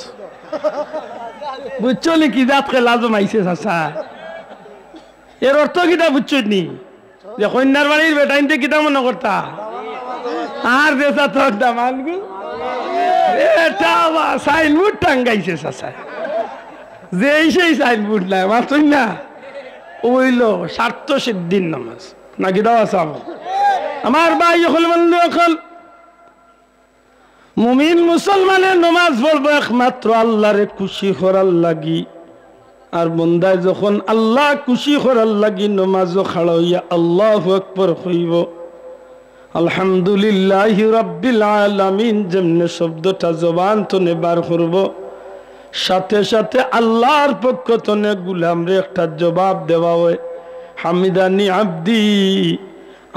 বুঝছো নি কি জাত খেলা জমাইছে চাচা এর অর্থ কিটা বুঝছো নি যে কন্যার বাড়ির বেটাইনতে কিটা মনে করতা আর দেশা তোর দামান গু এটা সাইনবোর্ড টাঙ্গাইছে চাচা যে সেই সাইনবোর্ড নাই মাত্রই না ওইল স্বার্থ সিদ্ধির নামাজ নাকি দাও আছে আমার ভাই হল বন্ধু এখন মুমিন মুসলমানের নামাজ পড়বো একমাত্র আল্লাহরে খুশি করার লাগি আর বন্দায় যখন আল্লাহ খুশি করার লাগি নামাজও খাড়াইয়া আল্লাহু আকবার কইব আলহামদুলিল্লাহি রাব্বিল আলামিন যেমনে শব্দটা জবান তনে বার করব সাথে সাথে আল্লাহর পক্ষ তনে গোলামরে একটা জবাব দেওয়া হয় হামিদানি আব্দি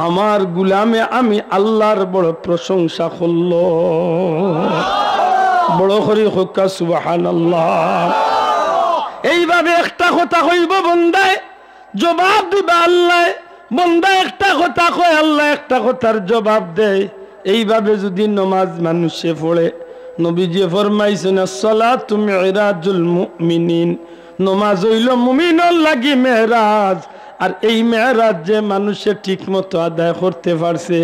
আমার গোলামে আমি আল্লাহর বড় প্রশংসা করল বড় করে হোকা সুবহানাল্লাহ এইভাবে একটা কথা কইব বন্দায় জবাব দিবা আল্লাহ বন্দা একটা কথা কয় আল্লাহ একটা কথার জবাব দেয় এইভাবে যদি নামাজ মানুষে পড়ে নবীজি ফরমাইছেন আসসালাতু মিরাজুল মুমিনিন নামাজ হইল মুমিনের লাগি মেরাজ আর এই মেরাজ যে মানুষে ঠিকমতো আদায় করতে পারছে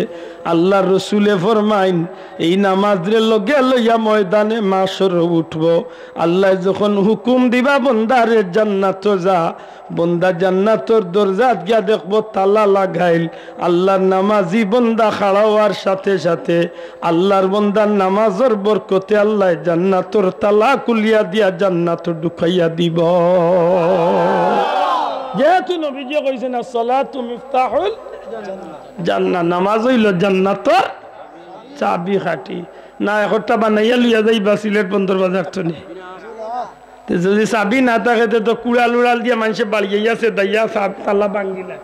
আল্লাহ রসুলে ফরমাইন এই নামাজরে লগে লইয়া ময়দানে মাসর উঠব আল্লাহ যখন হুকুম দিবা বন্দারে জান্নাত যা বন্দা জান্নাতর দরজাত গিয়া দেখবো তালা লাগাইল আল্লাহর নামাজি বন্দা খাড়া হওয়ার সাথে সাথে আল্লাহর বন্দার নামাজের বরকতে আল্লাহ জান্নাতর তালা কুলিয়া দিয়া জান্নাত ঢুকাইয়া দিব যেহেতু নবীজি কইছেন আসসালাতু মিফতাহুল জান্নাহ নামাজ হইল জান্নাতর চাবি কাঠি না একটা বানাইয়া লইয়া যাইবা সিলেট বন্দর বাজার তো নেই যদি চাবি না থাকে তো কুড়াল উড়াল দিয়ে মানুষে বাড়িয়ে আছে দাইয়া তালা ভাঙ্গিলা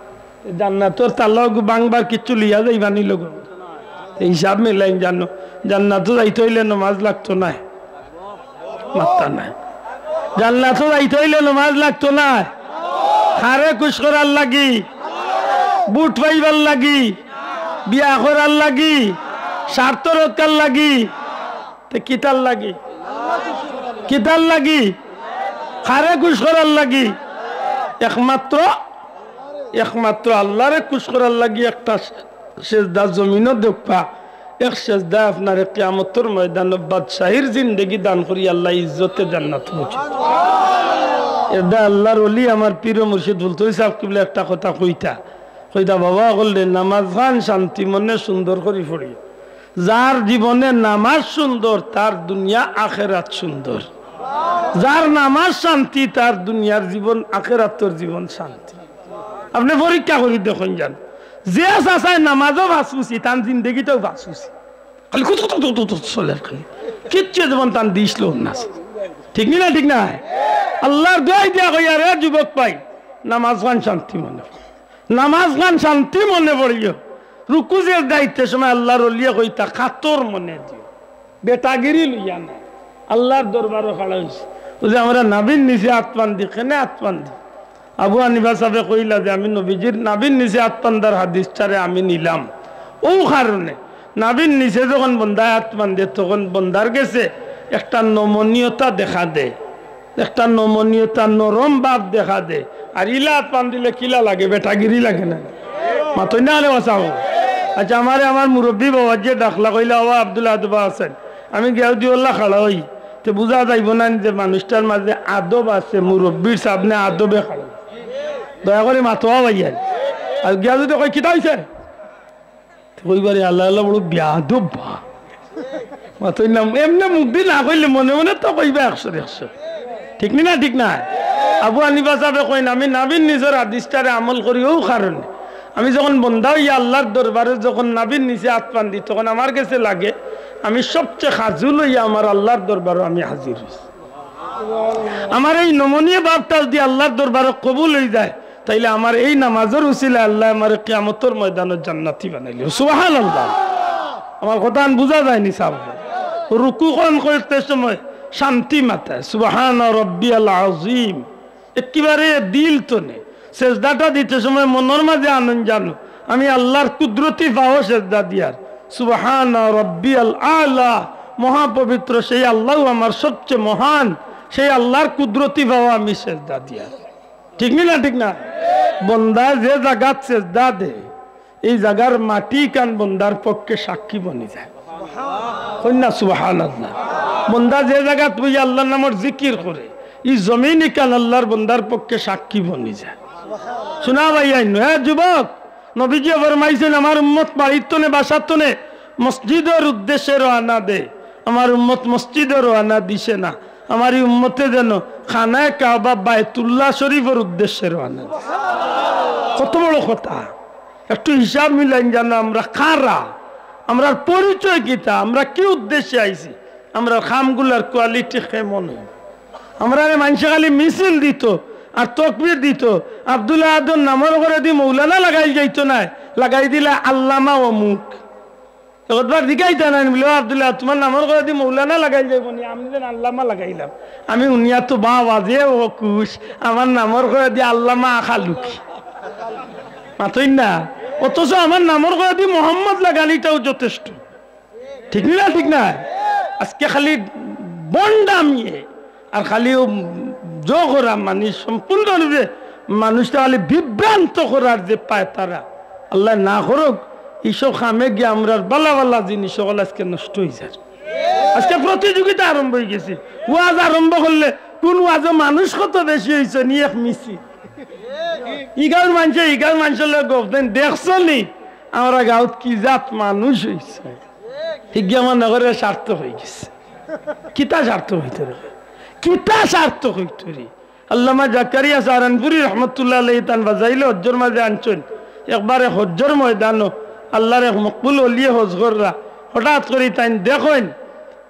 জান্নাতর তালাক বাংবার কিছু লিয়া যাইবানি লোক হিসাব মিলাইন জানো জান্নাতও যাইতে হইলে নমাজ লাগতো না মাত্তা নাই জান্নাতও যাইতে হইলে নমাজ লাগতো না হারে খুশ করার লাগি বুট পাইবার লাগি বিয়া করার লাগি স্বার্থ রক্ষার লাগি তে কিতার লাগি কিতার লাগি হারে খুশ করার লাগি একমাত্র আল্লাহরে খুশ করার লাগি একটা সেজদা জমিনও দেখবা এক সেজদা আপনার কিয়ামতের ময়দানে বাদশাহীর জিন্দেগি দান করি আল্লাহ ইজ্জতে জান্নাত পৌঁছে এটা আল্লাহর ওলি আমার পীর মুর্শিদ বলতো সাহেব কিবলা একটা কথা কইতা বাবা বললে নামাজ খান শান্তি মনে সুন্দর করে পড়ি যার জীবনে নামাজ সুন্দর তার দুনিয়া আখেরাত সুন্দর যার নামাজ শান্তি তার দুনিয়ার জীবন আখেরাতের জীবন শান্তি আপনি পরীক্ষা করি দেখুন যান যে চাচায় নামাজও ভাসুছি তার জিন্দগিটাও ভাসুছি খালি চলে খালি কিচ্ছু যেমন তার দিছিল না ঠিক না ঠিক না আল্লাহর দোয়াই দিয়া কই আরে যুবক পাই নামাজ গান শান্তি মনে নামাজ গান শান্তি মনে পড়িও রুকুজের দায়িত্বের সময় আল্লাহর ওলিয়া কইতা খাতর মনে দিও বেটাগিরি লইয়া না আল্লাহর দরবারও খাড়া হয়েছে যে আমরা নাবিন নিচে আত্মান দি কেনে আত্মান দি আবু হানিফা সাহেব কইলা যে আমি নবীজির নাবিন নিচে আত্মানদার হাদিসটারে আমি নিলাম ও কারণে নাবিন নিচে যখন বন্দায় আত্মান দে তখন বন্দার গেছে একটা নমনীয়তা দেখা দে একটা নমনীয়তা নরম ভাব দেখা দে আর ইলা আত্মান দিলে কিলা লাগে বেটাগিরি লাগে না মাতই না আলে বাঁচাও আচ্ছা আমার মুরব্বী বাবা যে ডাকলা কইলা ও আব্দুল আদবা আছেন আমি গিয়াউদ্দিউল্লাহ খাড়া হই তো বুঝা যাইব না যে মানুষটার মাঝে আদব আছে মুরব্বীর সামনে আদবে খাড়া দয়া করে মাতোয়া ভাইয়া আর গিয়া যদি কই কিতা হইছে কইবারে আল্লাহ আল্লাহ বড় বিয়াদব বা মাতই না এমনি মুখ না কইলে মনে মনে তো কইবা 100 ঠিক না ঠিক না আবু হানিফা সাহেব কইন আমি নাবিন নিজের হাদিসটারে আমল করি ও কারণে আমি যখন বন্ধা হইয়া আল্লাহর দরবারে যখন নাবিন নিচে আত্মান দিই তখন আমার কাছে লাগে আমি সবচেয়ে হাজুল হইয়া আমার আল্লাহর দরবারে আমি হাজির হইছি আমার এই নমনীয় ভাবটা যদি আল্লাহর দরবারে কবুল হয়ে যায় তাইলে আমার এই নামাজের উসিলা আল্লাহ আমার কিয়ামতের ময়দানে জান্নাতি বানাইল সুবহানাল্লাহ আমার কথা বুঝা যায়নি সাহেব রুকু করতে সময় শান্তি মাথায় সুবহান রাব্বিয়াল আযীম একেবারে দিল তো নেই সেজদাটা দিতে সময় মনের মাঝে আনন্দ জানো আমি আল্লাহর কুদরতি পাও সেজদা দিয়ার সুবহান রাব্বিয়াল আলা মহাপবিত্র সেই আল্লাহ আমার সবচেয়ে মহান সেই আল্লাহর কুদরতি পাও আমি সেজদা দিয়ার ঠিক না ঠিক না বন্দা যে জায়গাত সেজদা দে এই জায়গার মাটি কান বন্দার পক্ষে সাক্ষী বনি যায় কন্যা সুবহানাল্লাহ বন্দা যে জায়গা তুই আল্লাহর নামের জিকির করে এই জমিনই কান আল্লাহর বন্দার পক্ষে সাক্ষী বনি যায় শোনা ভাই হ্যাঁ যুবক নবীজি ফরমাইছেন আমার উম্মত বাড়ির তনে বাসার তনে মসজিদের উদ্দেশ্যে রওনা দে আমার উম্মত মসজিদে রওনা দিছে না আমার এই উম্মতে যেন খানায় কাবা বাইতুল্লাহ শরীফের উদ্দেশ্যে রওনা দে কত বড় কথা একটু হিসাব মিলাইন জানো আমরা কারা আমরা পরিচয় কিতা আমরা কি উদ্দেশ্যে আইছি আমরা খামগুলার কোয়ালিটি কেমন আমরা মানুষে খালি মিছিল দিত আর তকবীর দিত আব্দুল্লাহ আদম নামের করে দি মৌলানা লাগাই যাইতো না লাগাই দিলে আল্লামা অমুক একবার দিকাইতা না বলে আব্দুল্লাহ তোমার নামের করে দি মৌলানা লাগাই যাইব নি আমি যেন আল্লামা লাগাইলাম আমি উনিয়া তো বা বাজে ও কুশ আমার নামের করে দি আল্লামা আখা লুকি মাতই না অথচ আমার নামের করে দি মোহাম্মদ লাগানিটাও যথেষ্ট ঠিক না ঠিক না আজকে খালি বন্ডামিয়ে আর খালি জোরা মানে সম্পূর্ণরূপে মানুষটা খালি বিভ্রান্ত করার যে পায় তারা আল্লাহ না করুক এইসব খামে গিয়ে আমরা বালা বালা জিনিস সকল আজকে নষ্ট হয়ে যায় আজকে প্রতিযোগিতা আরম্ভ হয়ে গেছে ওয়াজ আরম্ভ করলে কোন ওয়াজে মানুষ কত বেশি হয়েছে নিয়ে এক মিছিল ইগার মানুষের লোক দেখছ নি আমরা গাঁত কি জাত মানুষ হয়েছে ঠিক আমার নগরের স্বার্থ হয়ে গেছে কিতা স্বার্থ হইতে রে কিতা স্বার্থ হইতে রে আল্লামা জাকারিয়া সাহারানপুরি রহমতুল্লাহ আলাইহি তান বাজাইলে হজ্জর মাঝে আনছেন একবারে হজ্জর ময়দান আল্লাহর এক মকবুল ওলিয়ে হজ কররা হঠাৎ করে তাই দেখেন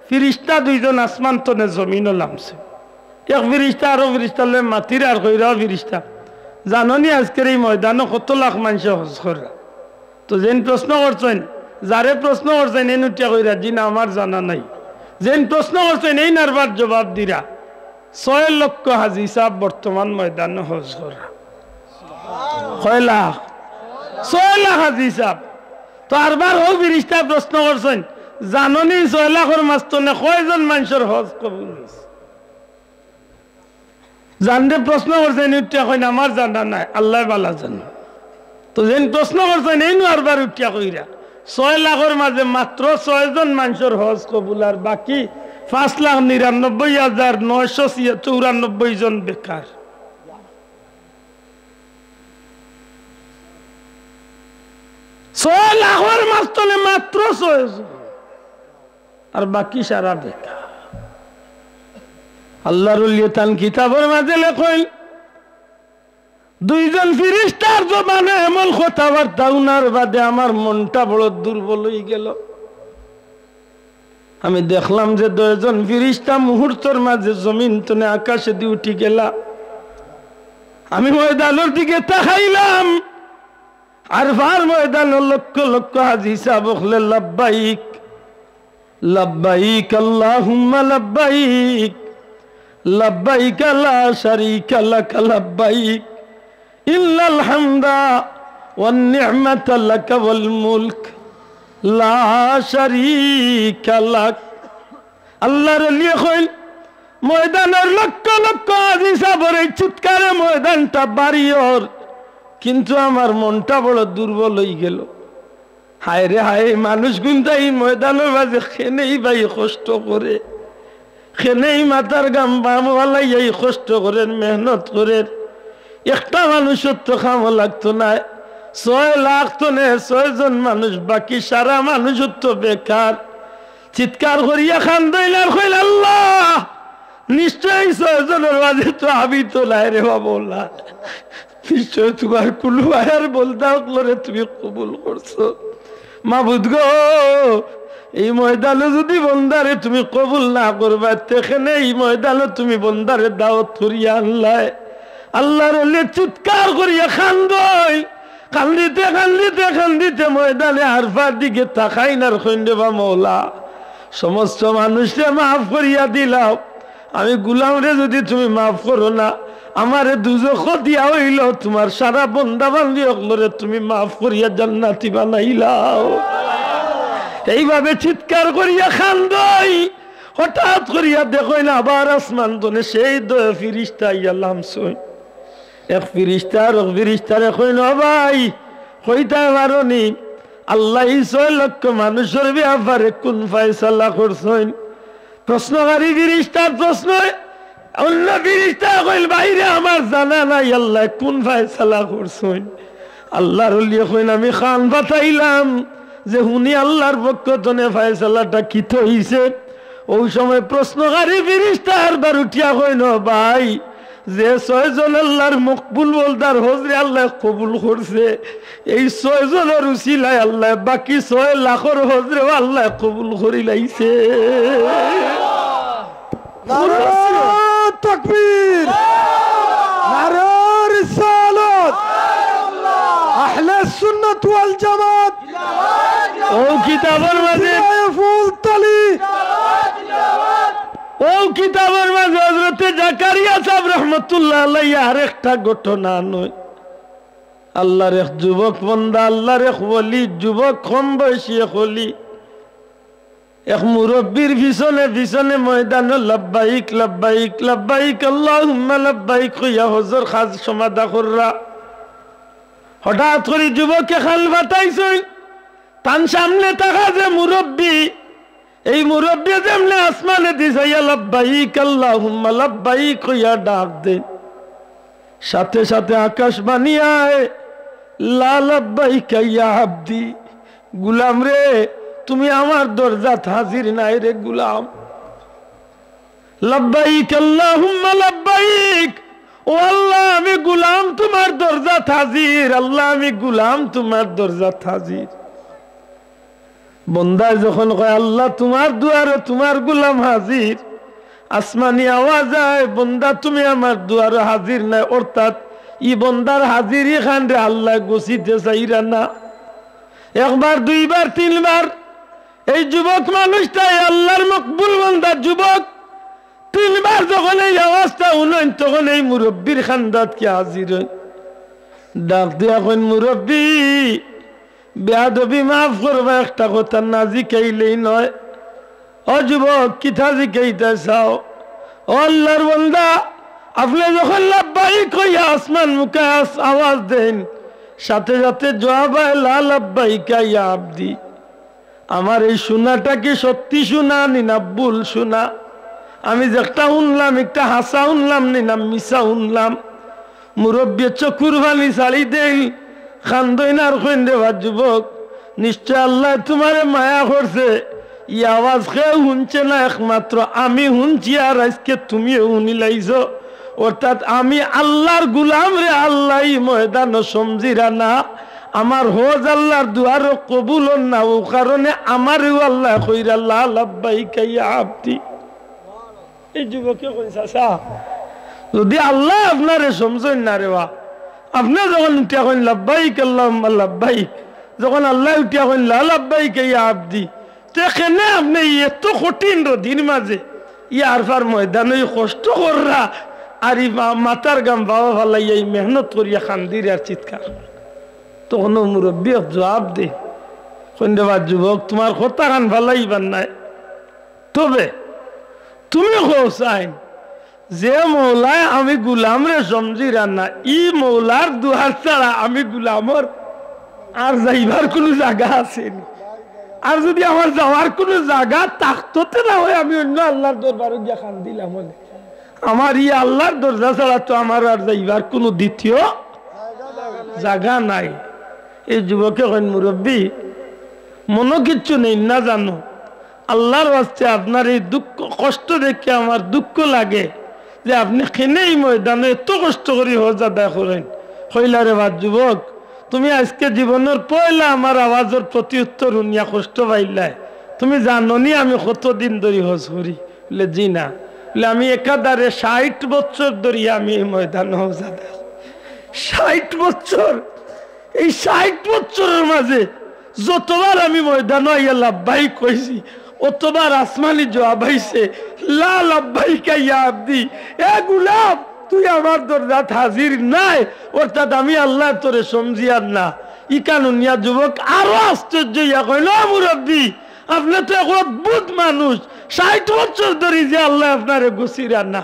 ফিরিস্তা দুইজন আসমান তনে জমিনও নামছে এক ফিরিস্তা আরো ফিরিস্তা মাতির আর কইরাও ফিরিস্তা জাননি আজকের এই ময়দানে কত লাখ মানুষ হজ করা তো যেন প্রশ্ন করছেন যারে প্রশ্ন করছেন এই নুটিয়া কইরা জি না আমার জানা নাই যেন প্রশ্ন করছেন এই নারবার জবাব দিরা 6 লক্ষ হাজি সাহেব বর্তমান ময়দানে হজ করা 6 লাখ 6 লাখ হাজি সাহেব তো আরবার ও ফিরিস্তা প্রশ্ন করছেন জাননি 6 লাখের মাঝখানে কয়জন মানুষের হজ কবুল হয়েছে জানতে প্রশ্ন করছেন উঠিয়া কইন আমার জানা নাই আল্লাহ বালা জানে তো যেন প্রশ্ন করছেন এই আরবার উঠিয়া কইরা 6 লাখের মাঝে মাত্র 6 জন মানুষের হজ কবুল আর বাকি 5,99,994 জন বেকার ছয় লাখের মাঝখানে মাত্র 6 জন আর বাকি সারা বেকার আল্লাহর ওলি তান কিতাবের মাঝে লেখেন 2 জন ফেরেশতার জবানে এমন কথাবার্তা উনার বাদে আমার মনটা বড় দুর্বল হয়ে গেল আমি দেখলাম যে 2 জন ফেরেশতা মুহূর্তের মাঝে জমিন তনে আকাশে দিয়ে উঠে গেল আমি ময়দানের দিকে তাকাইলাম আর ভার ময়দানের লক্ষ লক্ষ হাজী সাহেব বলে লাব্বাইক লাব্বাইক আল্লাহুম্মা লাব্বাইক لبيك لا شريك لك لبيك إلا الحمد والنعمة لك والملك لا شريك لك الله رلي خيل ময়দান লক্ষ লক্ষ হাজী সাহেবের এই চিৎকারে ময়দানটা বাড়িওর কিন্তু আমার মনটা বড় দুর্বল হয়ে গেল হায় রে হায় মানুষ গুনটা এই ময়দানের মাঝে খেনেই ভাই কষ্ট করে খেনেই মাথার গাম বামওয়ালাই এই কষ্ট করেন মেহনত করেন একটা মানুষের তো খামো লাগতো না 6 লাখ তো নে 6 জন মানুষ বাকি সারা মানুষের তো বেকার চিৎকার করিয়া খান দইলার কইল আল্লাহ নিশ্চয়ই 6 জনের মাঝে তো আমি তো নাই রে বাবা নিশ্চয় তোমার কুলু আয়ার বলদাও করে তুমি কবুল করছো মাবুদ গো এই ময়দানে যদি বন্দারে তুমি কবুল না করবা তেখানে এই ময়দানে তুমি বন্দারে দাওয়াত করিয়া আনলাই আল্লাহর ওলি চিৎকার করিয়া কান্দই কান্দিতে কান্দিতে কান্দিতে ময়দানে আরফার দিকে তাকাই না কইন্দে বা মওলা সমস্ত মানুষকে মাফ করিয়া দিলাও আমি গোলামরে যদি তুমি মাফ করো না আমারে দুজখ দিয়া হইল তোমার সারা বন্দা বান্দি অকলরে তুমি মাফ করিয়া জান্নাতি বানাইলাও এইভাবে চিৎকার করিয়া খান্দই হঠাৎ করিয়া দেখো না আবার আসমান তনে সেই 2 ফেরেশতা ইয়া লামছই এক ফেরেশতা আর এক ফেরেশতার কইল ভাই কইতা পারোনি আল্লাহ 6 লক্ষ মানুষের ব্যাপারে কোন ফয়সালা করছেন প্রশ্নকারী ফেরেশতার প্রশ্ন অন্য ফেরেশতা কইল বাইরে আমার জানা নাই আল্লাহ কোন ফয়সালা করছেন আল্লাহর ওলি কইন আমি খান বাতাইলাম যে হুনি আল্লাহর পক্ষ থেকে ফয়সালাটা কি হইছে ওই সময় প্রশ্নকারী ফেরেশতা আরবার উঠিয়া কইল ভাই যে 6 জন আল্লাহর মকবুল বলদার হজরে আল্লাহ কবুল করছে এই 6 জনের উসিলায় আল্লাহ বাকি 6 লাখের হজরে আল্লাহ কবুল করি লাইছে নারে তাকবীর নারে রিসালাত আহলে সুন্নাত ওয়াল জামাত ও কিতাবের মাঝে ফুলতলি ও কিতাবের মাঝে হযরত জাকারিয়া সাহেব রাহমাতুল্লাহ আলাইহি আরেকটা ঘটনা নয় আল্লাহর এক যুবক বান্দা আল্লাহর এক ওলি যুবক কম বয়সী এক ওলি এক মুরব্বির পিছনে পিছনে ময়দানে লাব্বাইক লাব্বাইক লাব্বাইক আল্লাহুম্মা লাব্বাইক ইয়া হুজুর খাজ সমাদা কররা হঠাৎ করে যুবককে খাল বাতাইছে তার সামনে তাকা যে মুরব্বি এই মুরব্বি যেমনে আসমানে দিছে ইয়া লাব্বাইক আল্লাহুম্মা লাব্বাইক ইয়া ডাক দেন সাথে সাথে আকাশ বানিয়ায় লা লাব্বাইক ইয়া আব্দি গোলাম রে তুমি আমার দরজাত হাজির নাই রে গোলাম লাব্বাইক আল্লাহুম্মা লাব্বাইক ও আল্লাহ আমি গোলাম তোমার দরজাত হাজির আল্লাহ আমি গোলাম তোমার দরজাত হাজির বন্দা যখন কয় আল্লাহ তোমার দুয়ারে তোমার গোলাম হাজির আসমানি আওয়াজ আয় বন্দা তুমি আমার দুয়ারে হাজির নাই অর্থাৎ ই বন্দার হাজিরি খান রে আল্লাহ গছিতে চাইরা না। একবার দুইবার তিনবার এই যুবক মানুষটাই আল্লাহর মকবুল বান্দা যুবক তিনবার যখন এই আওয়াজটা উনন তখন এই মুরব্বীর খান্দাত কি হাজির হই ডাক দিয়া কইন মুরব্বী বেয়াদবি মাফ করবা একটা কথা না জিকাইলেই নয়। ও যুবক কিতা জিকাইতে চাও? ও আল্লাহর বান্দা আপনি যখন লাব্বাইক কইয়া আসমান মুখে আওয়াজ দেন সাথে সাথে জবাব হয় লা লাব্বাইকা ইয়া আবদি। আমার এই শোনাটা কি সত্যি শোনা না ভুল শোনা? আমি যে একটা শুনলাম একটা হাসা শুনলাম না মিশা শুনলাম? মুরব্বী চকুর বালি ছাড়ি দেই খান্দইন আর কইন দেবা যুবক নিশ্চয় আল্লাহ তোমারে মায়া করছে। ই আওয়াজ কেউ শুনছে না, একমাত্র আমি শুনছি আর আজকে তুমিও শুনিলাইছ। অর্থাৎ আমি আল্লাহর গুলাম রে, আল্লাহ ময়দান সমজিরা না। আমার হজ আল্লাহর দুয়ারও কবুল না, ও কারণে আমারও আল্লাহ কইরা লা লাব্বাইকা ইয়া আবদি। এই যুবকে কইছে আচ্ছা যদি আল্লাহ আপনারে সমঝেন না রে বা আপনি যখন উঠিয়া কইন লাব্বাইক আল্লাহুম্মা লাব্বাইক, যখন আল্লাহ উঠিয়া কইন লা লাব্বাইকা ইয়া আবদি, তো কেন আপনি এত কঠিন রদির মাঝে ইয়ারফার ময়দানে কষ্ট কররা আর মাথার গাম বাবা ফালাইয়া মেহনত করিয়া খান্দির আর চিৎকার? তখন মুরব্বী জবাব দে কইন রে বা যুবক তোমার কথা খান ফালাইবার নাই, তবে তুমি কৌসাইন যে মৌলায় আমি গুলাম রে সমঝি রান্না ই মৌলার দুয়ার ছাড়া আমি গুলামর আর যাইবার কোনো জায়গা আসেনি। আর যদি আমার যাওয়ার কোনো জায়গা থাকতে না হয় আমি অন্য আল্লাহর দরবারে গিয়া খান দিলাম হলে আমার ই আল্লাহর দরজা ছাড়া তো আমার আর যাইবার কোনো দ্বিতীয় জায়গা নাই। এই যুবকে কইন মুরব্বী মনো কিচ্ছু নেই না জানো, আল্লাহর ওয়াস্তে আপনার এই দুঃখ কষ্ট দেখে আমার দুঃখ লাগে যে আপনি কেনেই ময়দানে এত কষ্ট করে হজ আদায় করেন। হইলা রে বাদ যুবক তুমি আজকে জীবনের পয়লা আমার আওয়াজের প্রতি উত্তর উনিয়া কষ্ট পাইলাই, তুমি জানো নি আমি কতদিন ধরে হজ করি? বলে জি না। বলে আমি একাধারে 60 বছর ধরে আমি এই ময়দানে হজ আদায়। 60 বছর, এই 60 বছরের মাঝে যতবার আমি ময়দানে আইয়া লাব্বাইক কইছি অতবার আসমানি জবাব আইছে লা লাব্বাইকা ইয়া আবদি। এ গুলাম তুই আমার দরজাত হাজির নাই, অর্থাৎ আমি আল্লাহ তোরে সমঝিয়ার না। ই কানুনিয়া যুবক আরো আশ্চর্য ইয়া কইল মুরব্বী আপনি তো এক অদ্ভুত মানুষ, 60 বছর ধরে যে আল্লাহ আপনারে গুছিরার না,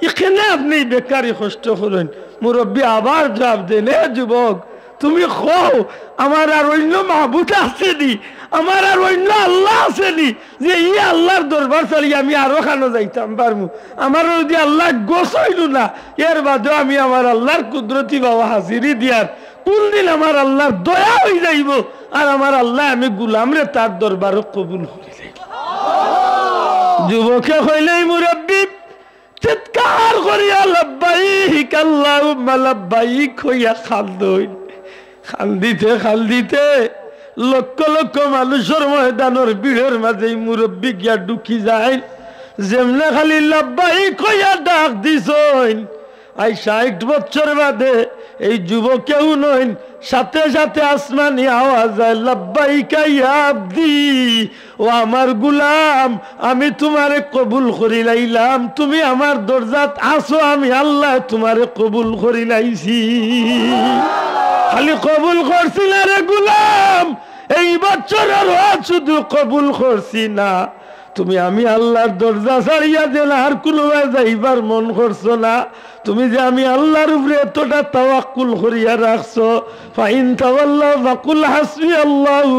এখানে আপনি বেকারি কষ্ট করেন। মুরব্বী আবার জবাব দেন এ যুবক তুমি কও আমার আর অন্য মাহবুদ আসেনি, আমার আর অন্য আল্লাহ আসেনি যে ই আল্লাহর দরবার চালিয়ে আমি আরো খানো যাইতাম পারবো? আমার যদি আল্লাহ গোছাইল না এর বাদেও আমি আমার আল্লাহর কুদরতি বাবা হাজিরি দিয়ার কোন দিন আমার আল্লাহর দয়া হয়ে যাইব আর আমার আল্লাহ আমি গুলাম রে তার দরবারও কবুল করিলে। যুবকে হইলেই মুরব্বী চিৎকার করিয়া লাব্বাইক আল্লাহুম্মা লাব্বাইক হইয়া খান্দইন। খান্দিতে খান্দিতে লক্ষ লক্ষ মানুষের ময়দানের ভিড়ের মাঝে মুরব্বী গিয়া ঢুকি যায়। যেমনে খালি লাব্বাইক হইয়া ডাক দিছইন আই 60 বছর বাদে এই যুবকেও নইন, সাথে সাথে আসমানি আওয়াজ হয় লাব্বাইকা ইয়া আবদি, ও আমার গুলাম আমি তোমারে কবুল করি লাইলাম, তুমি আমার দরজাত আসো আমি আল্লাহ তোমারে কবুল করি লাইছি। খালি কবুল করছি না রে গুলাম, এই বছরের শুধু কবুল করছি না, তুমি আমি আল্লাহর দরজা ছাড়িয়া দিলে আর কোনো যাইবার মন করছো না। তুমি যে আমি আল্লাহর উপরে এতটা তাওয়াক্কুল করিয়া রাখছো। ফাইন তাওয়াল্লাউ ফাকুল হাসবি আল্লাহু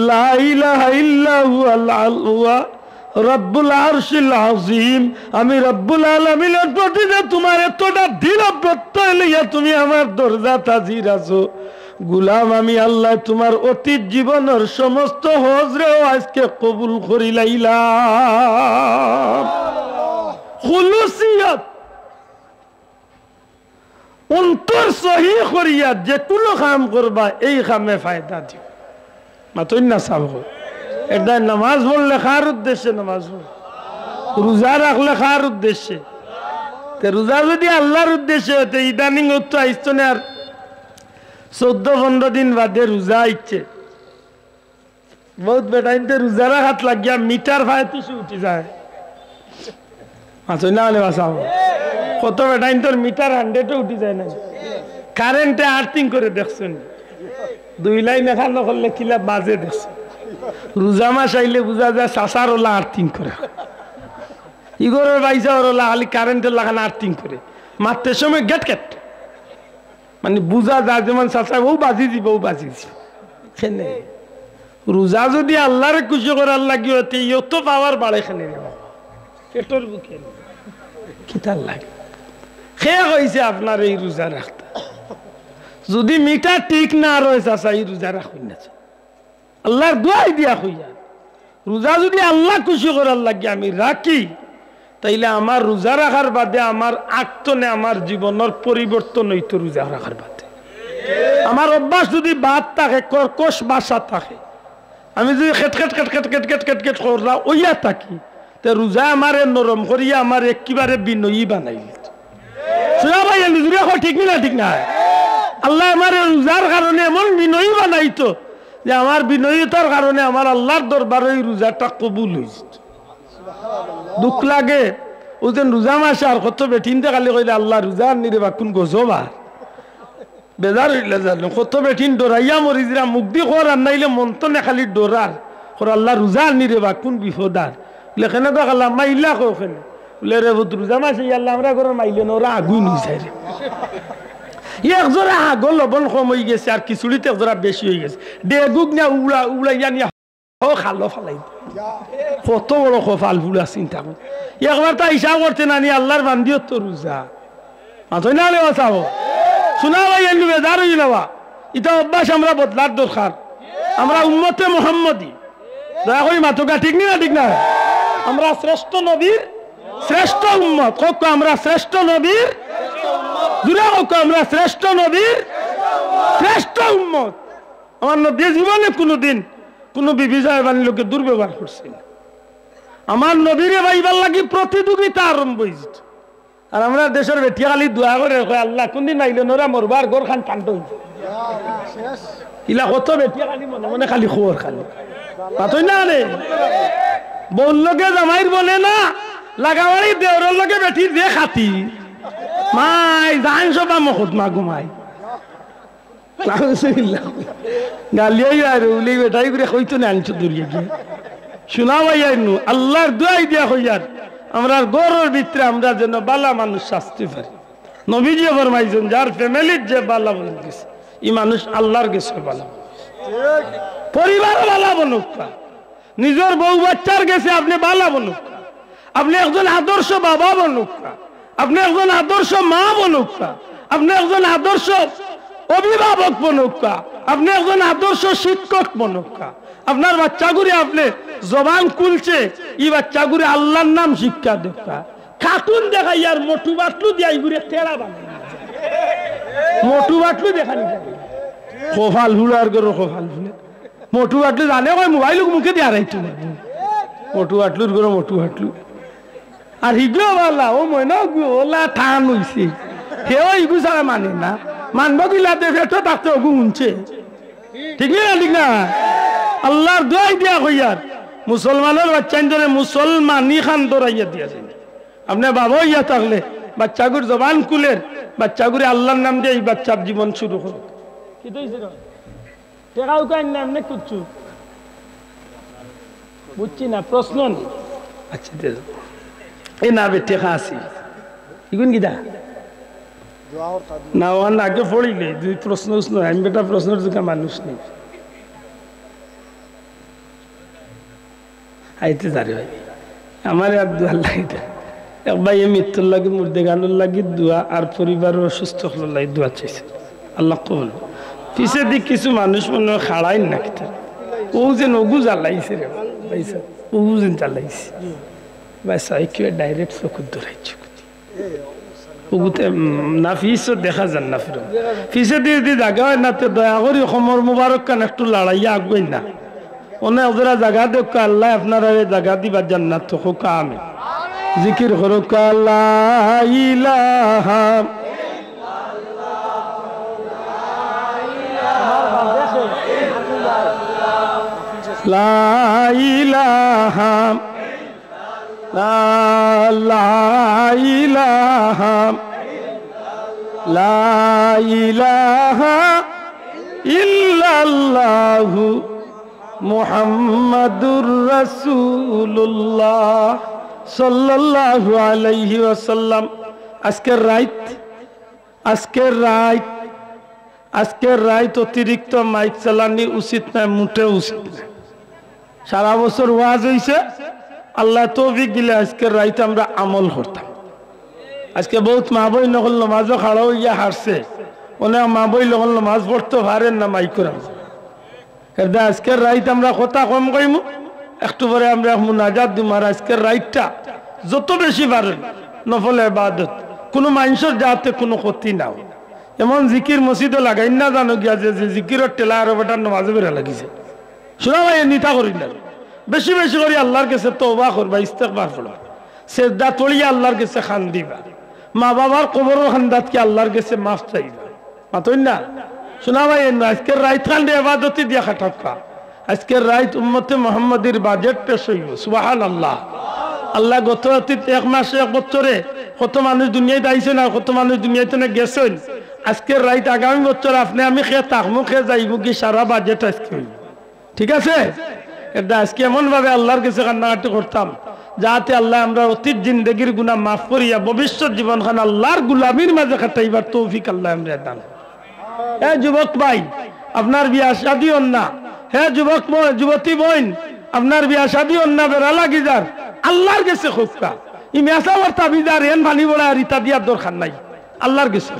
লা ইলাহা ইল্লা হুয়া রব্বুল আরশিল আযীম। আমি রব্বুল আলামিনের প্রতি যে তোমার এতটা দৃঢ় প্রত্যয় লইয়া তুমি আমার দরজা হাজির আছো গুলাম, আমি আল্লাহ তোমার অতীত জীবনের সমস্ত হজরেও আজকে কবুল করি লাইলাম। খুলুসিয়ত অন্তর সহি করিয়া যে কোনো কাম করবা এই কামে ফায়দা দিও। মাতই না সাব এটা নামাজ পড়লে কার উদ্দেশ্যে নামাজ পড়, রোজা রাখলে কার উদ্দেশ্যে, রোজা যদি আল্লাহর উদ্দেশ্যে হতো ইদানিং হতো আইসনে আর 14-15 দিন বাদে রোজা আইছে বহুত বেটাইতে রোজারা হাত লাগিয়া মিটার ভাই পিছু উঠি যায় না হলে বাঁচাবো কত বেটাইন তোর মিটার 100 উঠি যায় না কারেন্টে আর্থিং করে দেখছেন 2 লাইন এখান করলে কিলা বাজে দেখছেন রোজা মাস আইলে বোঝা যায় চাষার ওলা আর্থিং করে ইগরের বাইসা ওলা খালি কারেন্টের লাগানো আর্থিং করে মারতে সময় গেট গেট মানে বুঝা যায় যেমন চাষা ও বাজি দিব ও বাজি দিব খেনে রোজা যদি আল্লাহরে খুশি করার লাগিও তো পাওয়ার বাড়ে খেলে পেটর বুকে কিতার লাগে খেয়ে হয়েছে আপনার এই রোজা রাখতে যদি মিটার ঠিক না রয়েছে চাষা এই রোজা রাখুন না আল্লাহর দোয়াই দিয়া হইয়া রোজা যদি আল্লাহ খুশি করার লাগে আমি রাখি তাইলে আমার রোজা রাখার বাদে আমার আক্তনে আমার জীবনের পরিবর্তন হইতো রোজা রাখার বাদে আমার অভ্যাস যদি বাদ থাকে কর্কশ বাসা থাকে আমি যদি খেট খেট খেট খেট খেট খেট খেট খেট করলা ওইয়া থাকি তে রোজা আমার নরম করিয়া আমার একেবারে বিনয়ী বানাইল শোনা ভাই নিজুরে ঠিক না ঠিক না আল্লাহ আমার রোজার কারণে এমন বিনয়ী বানাইতো যে আমার বিনয়ীতার কারণে আমার আল্লাহর দরবারে এই রোজাটা কবুল হয়েছে দুঃখ লাগে ও যেন রোজা মাসে আর কত বেঠিনতে খালি কইলে আল্লাহ রোজা নিরে বাকুন গজবার বেজার হইলে জানো কত বেঠিন ডরাইয়া মরিজরা মুগ্ধি কর আর নাইলে মন তো নে খালি ডরার কর আল্লাহ রোজা নিরে বাকুন বিপদার লেখেনে তো খালা মাইলা কোখানে বলে রে রোজা মাসে আল্লাহ আমরা করে মাইলে না ওরা আগুন হয়েছে রে একজোড়া আগল লবণ কম হয়ে গেছে আর খিচুড়িতে একজোড়া বেশি হয়ে গেছে ডেগুক না উড়াইয়া নিয়ে খালো ফালাই কত বড় কপাল ফুলা চিন্তা কর একবার তা হিসাব করতে নানি আল্লাহর বান্দিও তো রোজা মাথই না হলে বাঁচাবো শোনা ভাই এমনি বেজার হয়ে নেওয়া এটা অভ্যাস আমরা বদলার দরকার আমরা উম্মতে মোহাম্মদী দয়া করি মাথকা ঠিক না ঠিক না আমরা শ্রেষ্ঠ নবীর শ্রেষ্ঠ উম্মত কক আমরা শ্রেষ্ঠ নবীর দূরে কক আমরা শ্রেষ্ঠ নবীর শ্রেষ্ঠ উম্মত আমার নবী জীবনে কোনোদিন কোন বিবিজয় বাণী লোকে দুর্ব্যবহার করছে না আমার নবীরে ভাইবার লাগি প্রতিযোগিতা আরম্ভ হয়েছে আর আমরা দেশের বেটিয়া খালি দোয়া করে আল্লাহ কোনদিন আইলেন ওরা মরবার ঘর খান টান্ত হয়েছে ইলা কত বেটিয়া খালি মনে মনে খালি খবর খালি পাতই না রে বোন লোকে জামাইর বলে না লাগাবাড়ি দেওয়ার লোকে বেটি দে খাতি মাই জান সবা মখত মা ঘুমাই গালিয়াই আর উলি বেটাই করে কইতো না আনছো দূরিয়ে গিয়ে শোনা ভাই আইনু আল্লাহর দোয়াই দিয়া হইয়ার আমরা গৌরর ভিতরে আমরা যেন বালা মানুষ শাস্তি পারি নবীজি ফরমাইছেন যার ফ্যামিলির যে বালা বলে গেছে ই মানুষ আল্লাহর গেছে বালা পরিবার বালা বনুক নিজের বউ বাচ্চার গেছে আপনি বালা বনুক আপনি একজন আদর্শ বাবা বনুক আপনি একজন আদর্শ মা বনুক আপনি একজন আদর্শ অভিভাবক বনুকা আপনি একজন আদর্শ শিক্ষক বনুকা আপনার বাচ্চাগুলি আপনি জবান খুলছে এই বাচ্চাগুলি আল্লাহর নাম শিক্ষা দেখা খাতুন দেখা ইয়ার মোটু বাটলু দিয়া ঘুরে তেরা বানাই মোটু বাটলু দেখানি খোফাল হুলার করো খোফাল হুলে মোটু বাটলু জানে কয় মোবাইল মুখে দিয়া রাইতো মোটু বাটলুর করো মোটু বাটলু আর হিগলো বালা ও ময়না ওলা ঠান হইছে সেও ইগু ছাড়া মানে না মানব গিলাতে ফেটো থাকতে ওগু উনছে ঠিক না ঠিক না আল্লাহর দোয়াই দিয়া কইয়ার মুসলমানের বাচ্চান ধরে মুসলমানি খান দৌড়াইয়া দিয়েছে আপনি বাবা ইয়া থাকলে বাচ্চাগুর জবান কুলের বাচ্চাগুরে আল্লাহর নাম দিয়ে এই বাচ্চার জীবন শুরু করুক কি টেকাও কাই নাম নে কুচ্ছু বুঝছি না প্রশ্ন নেই আচ্ছা এই না বে টেকা আসি ইগুন গিদা না ওয়ান আগে পড়িলে দুই প্রশ্ন আমি বেটা প্রশ্নের যোগ্য মানুষ নেই আইতে জারি ভাই আমার আর দোয়া লাগিটা এক ভাই মৃত্যুর লাগে মুর্দে গানোর লাগি দোয়া আর পরিবারের অসুস্থ হল লাগে দোয়া চাইছে আল্লাহ কবল পিছে দিক কিছু মানুষ মনে খাড়াই না কিতা ও যেন ওগু জ্বালাইছে রে ভাইসা ওগু যেন জ্বালাইছে ভাইসা কেউ ডাইরেক্ট চকুর দৌড়াইছে ওগুতে না ফিসও দেখা যান না ফির ফিসে দিয়ে দিয়ে জায়গা হয় না তো দয়া করি সমর মুবারক কান একটু লড়াইয়া আগুই না ওনে ওরা জায়গা দেখ আল্লাহ আপনারা জায়গা দিবা জান্নাত তো হোকা আমি জিকির করো লা ইলাহা লা ইলাহা লা ইলাহা লা ইলাহা ইল্লাল্লাহু মুহাম্মাদুর রাসূলুল্লাহ সাল্লাল্লাহু আলাইহি ওয়াসাল্লাম। আজকের রাত অতিরিক্ত মাইক চালানি উচিত না, মোটেও উচিত না। সারা বছর ওয়াজ হইছে, আল্লাহ তৌফিক দিলে আজকের রাত আমরা আমল করতাম। আজকে বহুত মা বই নকল নমাজও খাড়া হইয়া হারছে, অনেক মা বই নকল নমাজ পড়তে পারেন না মাইকরাম। আজকের রাত আমরা কথা কম কইমু, একটু পরে আমরা মুনাজাত দিম। আর আজকের রাতটা যত বেশি পারেন নফল ইবাদত, কোনো মানুষের যাতে কোনো ক্ষতি না হয় এমন জিকির মসজিদে লাগাই না, জানো গিয়া যে জিকিরের টেলা আর বেটার নমাজে বেড়া লাগিছে। শোনা ভাই নিতা করি না, বেশি বেশি করে আল্লাহর কাছে তওবা করবা, ইস্তেগফার করবা, সেজদা তলিয়া আল্লাহর কাছে খান দিবা, মা বাবার কবরের খান্দাত কি আল্লাহর কাছে মাফ চাইবা। মাতই না শোনা ভাই, আজকের রাত খান ইবাদতি দিয়া খাটাক্কা। আজকের রাত উম্মতে মুহাম্মাদির বাজেট পেশ হইব। সুবহানাল্লাহ। আল্লাহ গত এক মাসে এক বছরে কত মানুষ দুনিয়াতে আইছেন আর কত মানুষ দুনিয়াতে গেছেন। আজকের রাত আগামী বছর আপনি আমি খেয়ে তাকমু খেয়ে যাইব কি সারা বাজেট আজকে হইব। ঠিক আছে, এটা আজকে এমন ভাবে আল্লাহর কাছে কান্নাকাটি করতাম যাতে আল্লাহ আমরা অতীত জিন্দগির গুনাহ মাফ করিয়া ভবিষ্যৎ জীবনখান আল্লাহর গুলামির মাঝে কাটাইবার তৌফিক আল্লাহ আমরা দান। হে যুবক ভাই, আপনার বিয়া শাদী হন না। হে যুবক যুবতী বোন, আপনার বিয়া শাদী হন না, বেড়া লাগি যার আল্লাহর কাছে খুবকা ই মেসাওয়ার তাবিদার এন ভানি বড়া আর ইতা দিয়ার দরকার নাই, আল্লাহর কাছে।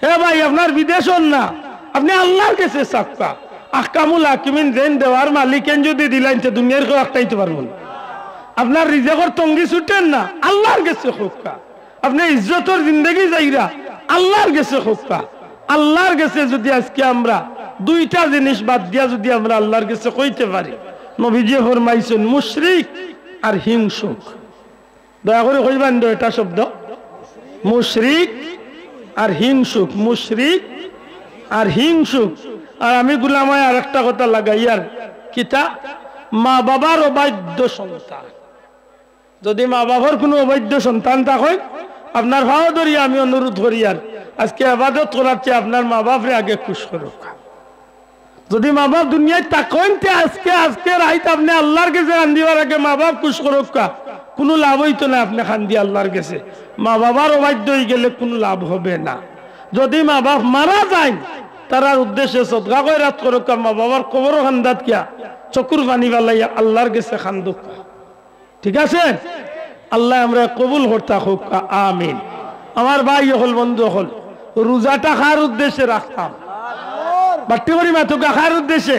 হে ভাই, আপনার বিদেশ হন না, আপনি আল্লাহর কাছে সাক্কা আহকামুল হাকিমিন জেন দেওয়ার মালিকেন যদি দিলেন তো দুনিয়ার কেউ একটাইতে পারবেন। আপনার রিজেকর তঙ্গি ছুটেন না, আল্লাহর কাছে খুবকা। আপনি ইজ্জতর জিন্দগি যাইরা আল্লাহর কাছে খুবকা। আল্লাহর কাছে যদি আজকে আমরা দুইটা জিনিস বাদ দিয়া যদি আমরা আল্লাহর কাছে কইতে পারি, নবীজি ফরমাইছেন মুশরিক আর হিংসুক। দয়া করে কইবেন তো এটা শব্দ, মুশরিক আর হিংসুক, মুশরিক আর হিংসুক। আর আমি গুলামায় আর একটা কথা লাগাইয়ার কিতা, মা বাবার অবাধ্য সন্তান। যদি মা বাবার কোনো অবাধ্য সন্তান থাকে, আপনার ভাও ধরিয়া আমি অনুরোধ করি আর আজকে ইবাদত করার চেয়ে আপনার মা বাপরে আগে খুশ করুক। যদি মা বাপ দুনিয়ায় থাকেন আজকে রাইত আপনি আল্লাহর কাছে কান্দিবার আগে মা বাপ খুশ করুক, কোনো লাভ হইতো না। আপনি কান্দি আল্লাহর কাছে, মা বাবার অবাধ্য হয়ে গেলে কোনো লাভ হবে না। যদি মা বাপ মারা যায়, তারার উদ্দেশ্যে সদকা খয়রাত করুক, মা বাবার কবর খান্দাত কিয়া চকুর পানি বালাইয়া আল্লাহর কাছে খান্দুক। ঠিক আছে, আল্লাহ আমরা কবুল করতে হোক, আমিন। আমার ভাই হল, বন্ধু হল, রোজাটা খার উদ্দেশ্যে রাখতাম, বাট্টি করি মাথুকা খার উদ্দেশ্যে।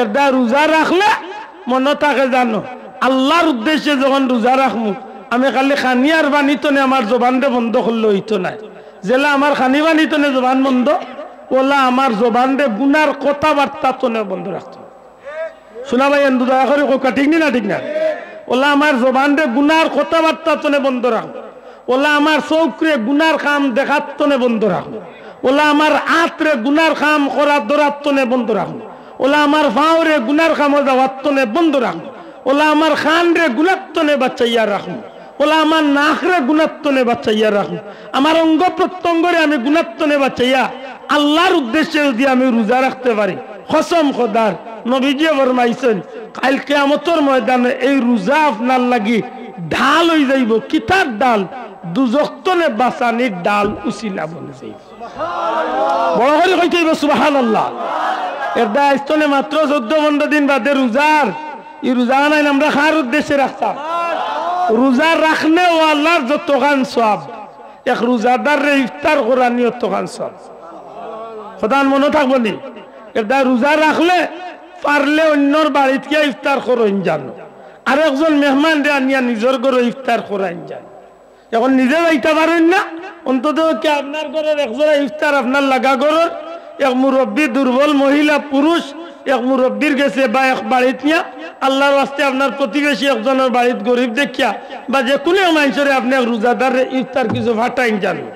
এটা রোজা রাখলে মনে থাকে জানো, আল্লাহর উদ্দেশ্যে যখন রোজা রাখমু, আমি খালি খানিয়ার বানিত নে আমার জবানটা বন্ধ করলে হইতো না। যেলা আমার খানি বানিত নে জবান বন্ধ, ওলা আমার জবানরে গুনার কথাবার্তা তো নে বন্ধ রাখতো। শোনা ভাই, দয়া করে কোকা ঠিক না, ঠিক না? ওলা আমার জবানরে গুনার কথাবার্তা তো নে বন্ধ রাখবো। ওলা আমার চৌকরে গুনার কাম দেখাত তো নে বন্ধ রাখবো। ওলা আমার আতরে গুনার কাম করার দরাত তো নে বন্ধ রাখবো। ওলা আমার ফাওরে গুনার কাম যাওয়ার তো নে বন্ধ রাখবো। ওলা আমার খান রে গুণাত্তনে বাচ্চাইয়া রাখবো। ওলা আমার নাকরে গুণাত্তনে বাচ্চাইয়া রাখবো। আমার অঙ্গ প্রত্যঙ্গরে আমি গুণাত্তনে বাচ্চাইয়া আল্লাহর উদ্দেশ্যে যদি আমি রোজা রাখতে পারি, কসম খোদার নবীজি ফরমাইছেন কাল কিয়ামতের ময়দানে এই রোজা আপনার লাগি ঢাল হয়ে যাইব। কিতার ডাল? দুজখতনে বাঁচানির ডাল উসিলা বনে যাইব। বড় করে কইতে হইব সুবহানাল্লাহ। এর দায়িত্বনে মাত্র 14-15 দিন বাদে রোজার, এই রোজা নাই আমরা খার উদ্দেশ্যে রাখতাম। রোজা রাখলে ও আল্লাহর যত গান সব, এক রোজাদার রে ইফতার করা নিয়ত গান সব প্রধান মনে থাকবো নি। এটা রোজা রাখলে পারলে অন্যর বাড়িতে গিয়ে ইফতার করেন জানো, আর একজন মেহমান রে আনিয়া নিজের ঘরে ইফতার করাইন যান। এখন নিজে যাইতে পারেন না, অন্তত কি আপনার ঘরের একজোড়া ইফতার আপনার লাগা ঘরের এক মুরব্বী দুর্বল মহিলা পুরুষ এক মুরব্বীর গেছে বা এক বাড়িত নিয়া আল্লাহর ওয়াস্তে আপনার প্রতিবেশী একজনের বাড়িত গরিব দেখিয়া বা যে কোনো মানুষের আপনি রোজাদার ইফতার কিছু ফাটাইন জানো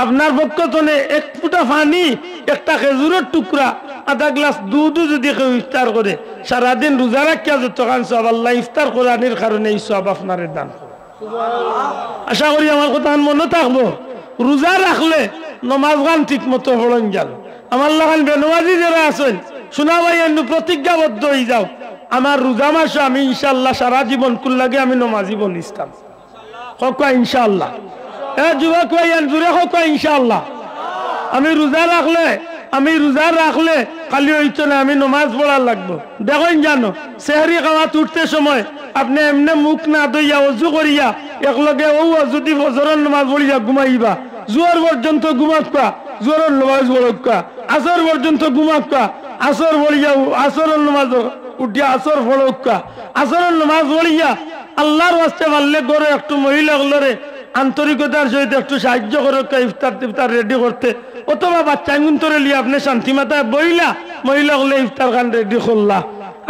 আপনার পক্ষ তনে এক ফুটা পানি একটা খেজুরের টুকরা আধা গ্লাস দুধও যদি কেউ ইফতার করে সারাদিন রোজা রাখিয়া যতক্ষণ সব আল্লাহ ইফতার কোরআনের কারণে এই সব আপনার দান করে। আশা করি আমার কথা মনে থাকবো রোজা রাখলে নমাজ গান ঠিক মতো হলন যান আমার লাগান বেনমাজি যারা আছেন শোনা ভাই প্রতিজ্ঞাবদ্ধ হয়ে যাও আমার রোজা মাসে আমি ইনশাল্লাহ সারা জীবন কুল লাগে আমি নমাজি বনিস্তাম হক ইনশাল্লাহ। যুবক ভাই জুড়ে হোক ইনশাআল্লাহ আমি রোজা রাখলে খালি হইতো না আমি নমাজ পড়ার লাগবো। দেখেন জানো সেহরি খাওয়াত উঠতে সময় আপনি এমনি মুখ না দইয়া অজু করিয়া একলগে ও যদি ফজরের নমাজ পড়িয়া ঘুমাইবা জোয়ার পর্যন্ত ঘুমাক্কা জোরের নমাজ পড়ক্কা আসর পর্যন্ত ঘুমাক্কা আসর পড়িয়া আসরের নমাজ উঠিয়া আসর পড়ক্কা আসরের নমাজ পড়িয়া আল্লাহর ওয়াস্তে পারলে গড়ে একটু মহিলাগুলোরে আন্তরিকতার সহিত একটু সাহায্য করে ইফতার টিফতার রেডি করতে অথবা বাচ্চা গুন্তরে লিয়ে আপনি শান্তি মাথায় বইলা মহিলা হলে ইফতার খান রেডি করলা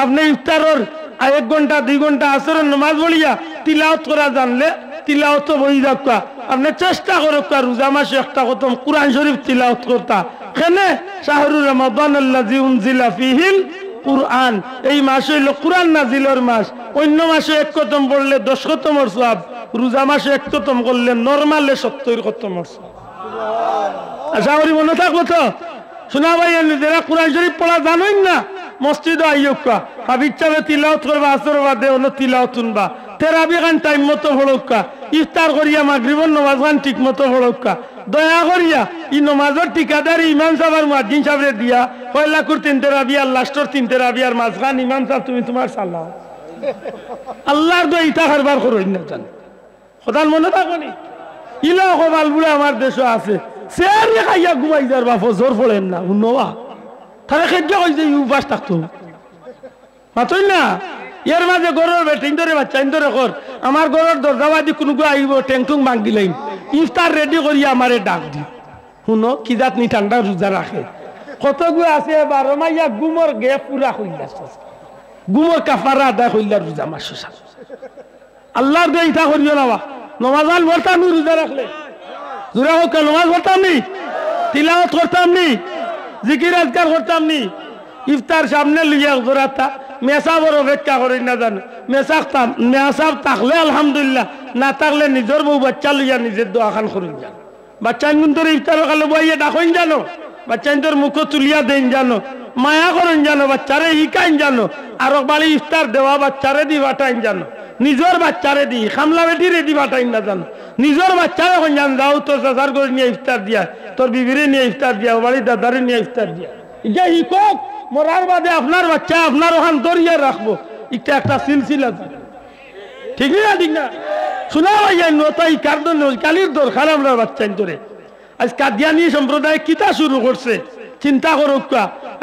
আপনি ইফতারের 1 ঘন্টা 2 ঘন্টা আসরের নামাজ পড়িয়া তিলাওয়াত করা জানলে তিলাওয়াত বই যাক্কা আপনি চেষ্টা করক্কা রোজা মাসে একটা খতম কোরআন শরীফ তিলাওয়াত করতা কেনে শাহরুর রমাদান আল্লাযী উনজিলা ফীহিল কুরআন এই মাস হইল কুরআন নাজিলের মাস অন্য মাসে 1 খতম পড়লে 10 খতমের সওয়াব রোজা মাসে 1 খতম করলে নরমালে 70 খতমের সওয়াব। আশা করি মনে থাকবো তো শোনা ভাই যারা কোরআন শরীফ পড়া জানেন না মসজিদে আইয়ুকা হাবিব চাবে তিলাওয়াত করবা আসর বাদে অন্য তিলাওয়াত শুনবা তেরাবি গান টাইম মতো পড়ুকা ইফতার করিয়া মাগরিবের নামাজ গান ঠিক মতো পড়ুকা দয়া করিয়া ই নামাজের ঠিকাদারি ইমাম সাহেব আর মুয়াজ্জিন সাহেবরে দিয়া পয়লা কুর 3 তেরাবি আর লাস্টর 3 তেরাবি আর মাঝখান ইমাম সাহেব তুমি তোমার সালাহ আল্লাহর দয়া ইতা কারবার করইন না জান খোদার মনে থাকনি ইলা কবাল বুড়া আমার দেশে আছে সেরি খাইয়া ঘুমাই যার বাপ জোর পড়েন না উন্নবা তারা খেজা কইছে উপাস থাকতো মাতই না এর মাঝে গরুর বেটিন ধরে বাচ্চা ধরে কর আমার গরুর দরজাবাদি কোনো আইব টেংটুং ভাঙ্গি লাইন ইফতার রেডি করিয়া আমারে ডাক দি শুনো কি জাত নি ঠান্ডা রোজা রাখে কতগু আছে 12 মাইয়া গুমর গে পুরা হইলা গুমর কাফারা আদায় হইলা রোজা মাসে আল্লাহর দয়া ইতা করিও না নমাজান পড়তাম রোজা রাখলে জোরা হোক নমাজ পড়তাম নি তিলাওয়াত করতাম নি জিকির আজকার করতাম নি ইফতার সামনে লইয়া জোরাতা মেসাবর অপেক্ষা করি না জানো মেসাব থাকলে আলহামদুলিল্লাহ না থাকলে নিজের বউ বাচ্চা লইয়া নিজের দোয়া খান করুন জানো বাচ্চা কিন্তু ইফতার কালে বইয়ে ডাকইন জানো বাচ্চা তোর মুখ তুলিয়া দেন জানো মায়া করেন জানো বাচ্চারে শিকাইন জানো আর বাড়ি ইফতার দেওয়া বাচ্চারে দি বাটাইন জানো নিজের বাচ্চারে দি খামলা বেটি রেডি বাটাইন না জানো নিজের বাচ্চারে এখন জান যাও তোর চাচার করে নিয়ে ইফতার দিয়া তোর বিবিরে নিয়ে ইফতার দিয়া বাড়ির দাদারে নিয়ে ইফতার দিয়া ইটা শিকক মরার বাদে আপনার বাচ্চা আপনার ওখান দরিয়া রাখবো এটা একটা সিলসিলা ঠিক না ঠিক না শোনা ভাইয়া নতাই কার্দন কালির দরকার আপনার বাচ্চা ধরে আজ কাদিয়ানি সম্প্রদায় কিতা শুরু করছে চিন্তা করুক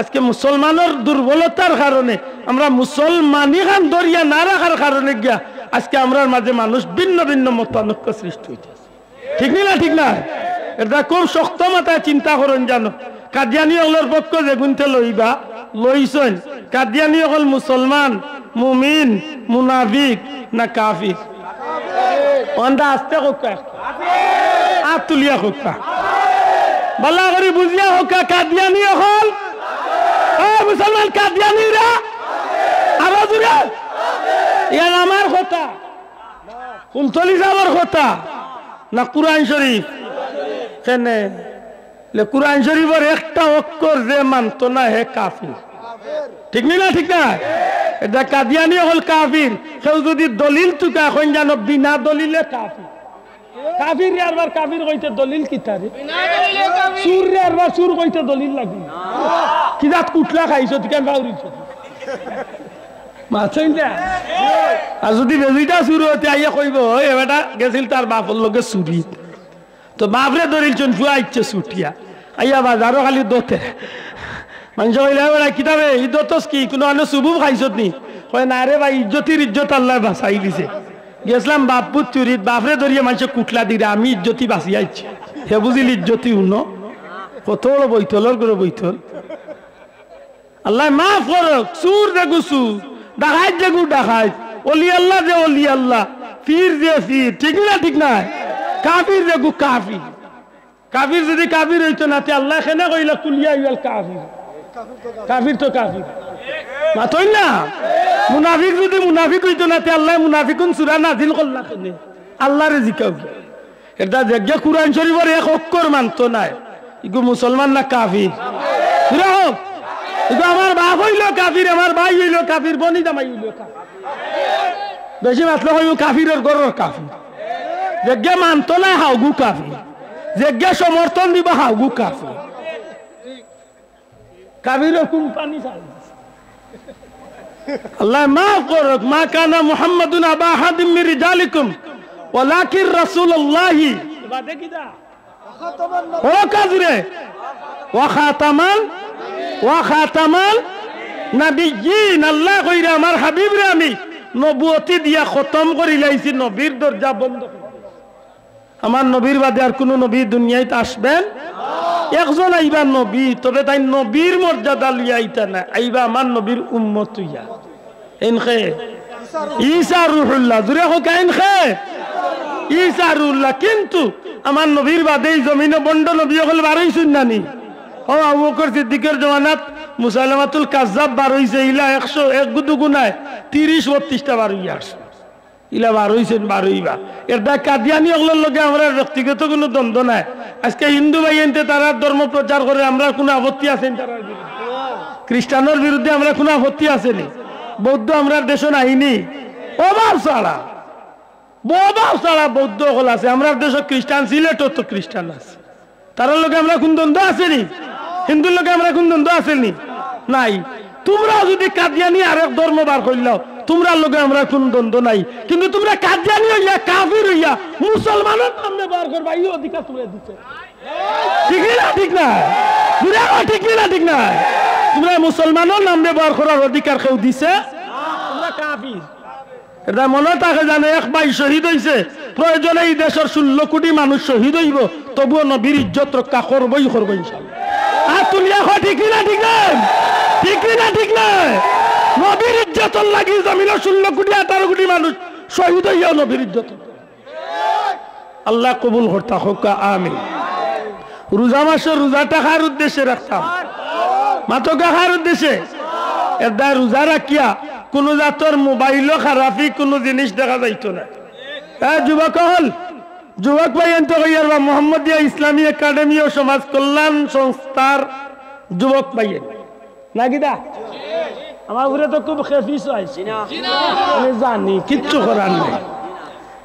আজকে মুসলমানের দুর্বলতার কারণে আমরা মুসলমানি খান দরিয়া না রাখার কারণে গিয়া আজকে আমরা মাঝে মানুষ ভিন্ন ভিন্ন মতানৈক্য সৃষ্টি হইতেছে ঠিক না ঠিক না এটা খুব শক্ত মাথায় চিন্তা করেন জানো কাদিয়ানি হলের পক্ষ যে গুনতে লইবা লইছেন কাদিয়ানি হল মুসলমান মুমিন মুনাফিক না কাফির ওন্দা আস্তে কোকা আত তুলিয়া কোকা বালা করে বুঝিয়া হোকা কাদিয়ানি হল ও মুসলমান কাদিয়ানিরা আরো জুড়ে ইয়ার আমার কথা কুলতলি যাবার কথা না কুরআন শরীফ কেনে কুরআন শরীফের একটা অক্ষর যে মানত না হে কাফির ঠিক না ঠিক না এটা কাদিয়ানি হল কাফির কেউ যদি দলিল তুকা এখন জানো বিনা দলিলে কাফির কাফির রে আরবার কাফির কইতে দলিল কিতারে সুর রে আরবার সুর কইতে দলিল লাগি কি জাত কুটলা খাইছো তুই কেন বাউরিছো মাছইন না আর যদি বেজিটা শুরু হতে আইয়া কইব ওই বেটা গেছিল তার বাপর লগে চুরি তো বাপরে দলিল চুন ফুয়া ইচ্ছে ছুটিয়া আইয়া বাজারও খালি দতে মানুষ কইলে বেটা কিতাবে ই দতস কি কোনো আনো সুবু খাইছত নি কয় না রে ভাই ইজ্জতির ইজ্জত আল্লাহ বাঁচাই দিছে গেছিলাম বাপুর চুরিত বাপরে ধরিয়ে মানুষ কুটলা দিলে আমি ইজ্জতি বাঁচি আইছি হে বুঝিল ইজ্জতি উনো কত বড় বৈতলর করে বৈতল আল্লাহ মাফ করুক সুর দেখু সুর ডাকাত দেখু ডাকাত অলি আল্লাহ যে অলি আল্লাহ পীর যে পীর ঠিক না ঠিক না কাফির দেখু কাফির কাফির যদি কাফির হইতো না তে আল্লাহ কেন কইলা কুলিয়া ইউল কাফির কাফির তো কাফির মাতই না মুনাফিক যদি মুনাফিক হইতো না তে আল্লাহ মুনাফিকুন সূরা নাযিল করলা কেন আল্লাহরে জিকাও এটা দেখে কুরআন শরীফের এক অক্ষর মানতো না ইগো মুসলমান না কাফির বুঝাও ইগো আমার বাপ হইল কাফির আমার ভাই হইল কাফির বনি জামাই হইল কাফির বেশি মাতলো হইল কাফিরের গরর কাফির দেখে মানতো না হাউগু কাফির দেখে সমর্থন দিব হাউগু কাফির কাফিরের কোম্পানি চালায় আল্লাহ মাফ করুক মা কানা মুহাম্মাদুন আবা আহাদিম মির রিজালিকুম ওয়ালাকিন রাসূলুল্লাহি বাদে কি দা ও কাজরে ওয়া খাতামান নবিয়্যিন আল্লাহ কইরা আমার হাবিব রে আমি নবুয়তি দিয়া খতম করি লাইছি নবীর দরজা বন্ধ করে আমার নবীর বাদে আর কোন নবী দুনিয়ায় আসবেন একজন আইবা নবী তবে তাই নবীর মর্যাদা লইয়া আইতা না আইবা আমার নবীর উম্মত হইয়া ইনখে ঈসা রূহুল্লাহ জুরে হোক ইনখে ঈসা রূহুল্লাহ কিন্তু আমার নবীর বাদে এই জমিনে বন্ড নবী হল বারই শুননানি ও আবু বকর সিদ্দিকের জমানাত মুসাইলামাতুল কাজ্জাব বার হইছে ইলা 101 গুদু গুনায় 30-32টা বার হইয়া আসে ইলা বার হইছেন বার হইবা এটা কাদিয়ানি ওগুলোর লগে আমরা ব্যক্তিগত কোনো দ্বন্দ্ব নাই আজকে হিন্দু ভাইয়েনতে তারা ধর্ম প্রচার করে আমরা কোনো আপত্তি আছেন তার বিরুদ্ধে খ্রিস্টানের বিরুদ্ধে আমরা কোনো আপত্তি আছেনি বৌদ্ধ আমরা দেশ নাইনি অভাব ছাড়া বৌদ্ধ হল আছে আমরা দেশ খ্রিস্টান সিলেটও তো খ্রিস্টান আছে তার লগে আমরা কোন দ্বন্দ্ব আছেনি হিন্দুর লগে আমরা কোন দ্বন্দ্ব আছেনি নাই তোমরা যদি কাদিয়ানি আরেক ধর্ম বার করলাও তোমরা লগে আমরা কোন দ্বন্দ্ব নাই কিন্তু তোমরা কাদিয়ানি হইয়া কাফির হইয়া মুসলমানের সামনে বার করবা এই অধিকার তুলে দিতে ঠিক না ঠিক না ঠিক না ঠিক না তোমরা মুসলমানের নামে বার করার অধিকার কেউ দিছে তোমরা কাফির এটা মনে থাকে জানে এক ভাই শহীদ হইছে প্রয়োজনে এই দেশের 16 কোটি মানুষ শহীদ হইব তবুও নবীর ইজ্জত রক্ষা করবই ইনশাআল্লাহ আর তুলিয়া ঠিক না ঠিক না ঠিক না ঠিক না নবীর ইজ্জত লাগি জমিনের 16 কোটি 18 কোটি মানুষ শহীদ হইয়া নবীর ইজ্জত আল্লাহ কবুল করতা হোক আমিন রোজা মাসে রোজা টাকার উদ্দেশ্যে রাখতাম মাত্র কাহার উদ্দেশ্যে এটা রোজা রাখিয়া কোন জাতর মোবাইলও খারাপি কোন জিনিস দেখা যাইতো না যুবক হল যুবক ভাই বা মোহাম্মদিয়া ইসলামী একাডেমি ও সমাজ কল্যাণ সংস্থার যুবক ভাই নাকি দা আমার উপরে তো খুব খেফিস হয়েছে আমি জানি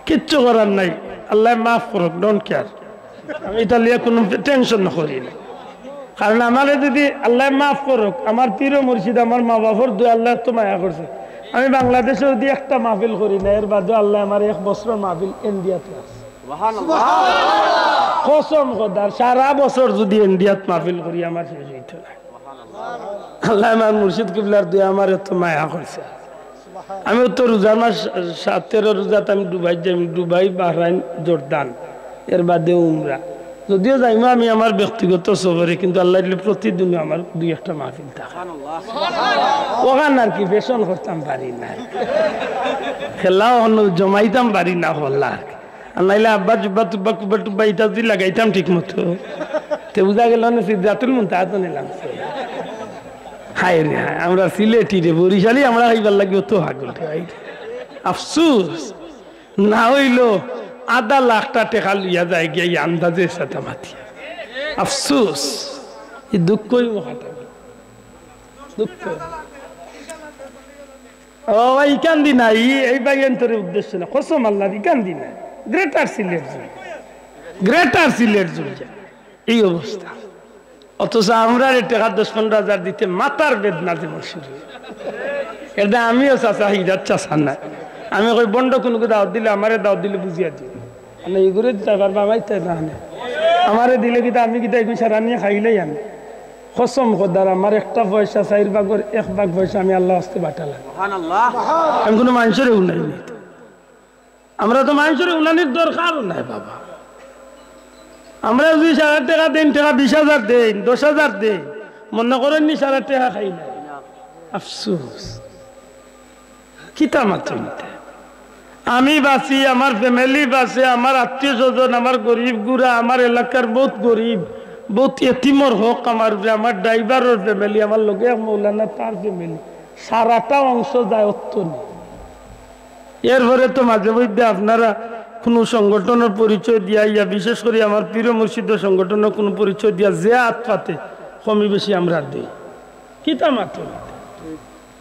কিচ্ছু করার নাই আল্লাহ মাফ করুক ডোন্ট কেয়ার আমি এটা লিয়ে কোনো টেনশন করি না কারণ আমার যদি আল্লাহ মাফ করুক আমার পীর মুর্শিদ আমার মা বাবার দুই আল্লাহ তো মায়া করছে আমি বাংলাদেশে যদি একটা মাহফিল করি না এর বাদে আল্লাহ আমার 1 বছর মাহফিল ইন্ডিয়াতে আছে কসম খোদার সারা বছর যদি ইন্ডিয়াত মাহফিল করি আমার শেষ হইতো না আল্লাহ আমার মুর্শিদ কিবলার দুই আমার এত মায়া করছে আমি তো রোজার মাস 13 রোজাতে আমি দুবাই যাই দুবাই বাহরাইন জর্দান এর বাদে উমরা যদিও যাইমা আমি আমার ব্যক্তিগত সফরে কিন্তু আল্লাহ প্রতিদিন আমার 2-1টা মাহফিল থাকে ওখান আর কি বেশন করতাম পারি না খেলাও জমাইতাম পারি না হল্লা আর নাইলে আব্বা জুব্বা টুব্বা কুব্বা টুব্বা ইটা যদি লাগাইতাম ঠিক মতো তে বুঝা গেল না সিদ্ধাতুল মুনতাহা তো নিলাম হায় রে হায় আমরা সিলেটি রে বরিশালী আমরা হইবার লাগে তো হাগল আফসোস না হইলো आधा लाख टेका लिया जाए गया ये अंदाजे सतमाती अफसोस ये दुख कोई दुख ओ भाई कांदी ना ये भाई अंतरे उद्देश्य ना कसम अल्लाह दी कांदी ना ग्रेटर सिलेट जुल এই অবস্থা অথচ আমরা টাকা 10-15 হাজার দিতে মাথার বেদনা যেমন শুরু এটা আমিও চাচা হিজাত চাচা না আমি কই বন্ড কোন দাওয়াত দিলে আমারে দাওয়াত দিলে বুঝিয়া দিই মানে এগুলো দিতে পারবা আমায় তাই না আমারে দিলে কিন্তু আমি কিন্তু এগুলো সারা নিয়ে খাইলেই আমি কসম খোদার আমার একটা পয়সা 4 ভাগের 1 ভাগ পয়সা আমি আল্লাহ হস্তে পাঠালাম সুবহানাল্লাহ আমি কোনো মানুষের উন্নয়ন নেই আমরা তো মানুষের উন্নয়নের দরকার নাই বাবা আমরা যদি 1,000 টাকা দেন টাকা 20,000 দেন 10,000 দেন মনে করেন নি 1,000 টাকা খাই না আফসোস কিতা মাত্র আমি বাঁচি, আমার ফ্যামিলি বাঁচে, আমার আত্মীয় স্বজন, আমার গরিব গুড়া, আমার এলাকার বহুত গরিব, বহুত এতিমর হোক আমার ড্রাইভারের ফ্যামিলি, আমার লগে মৌলানা তার ফ্যামিলি, সারাটা অংশ যায় অত্য নেই। এরপরে তো মাঝে মধ্যে আপনারা কোনো সংগঠনের পরিচয় দিয়া, ইয়া বিশেষ করে আমার পীর মুর্শিদ সংগঠনের কোনো পরিচয় দিয়া যে হাত পাতে কমই বেশি আমরা দিই কিতা মাত্র।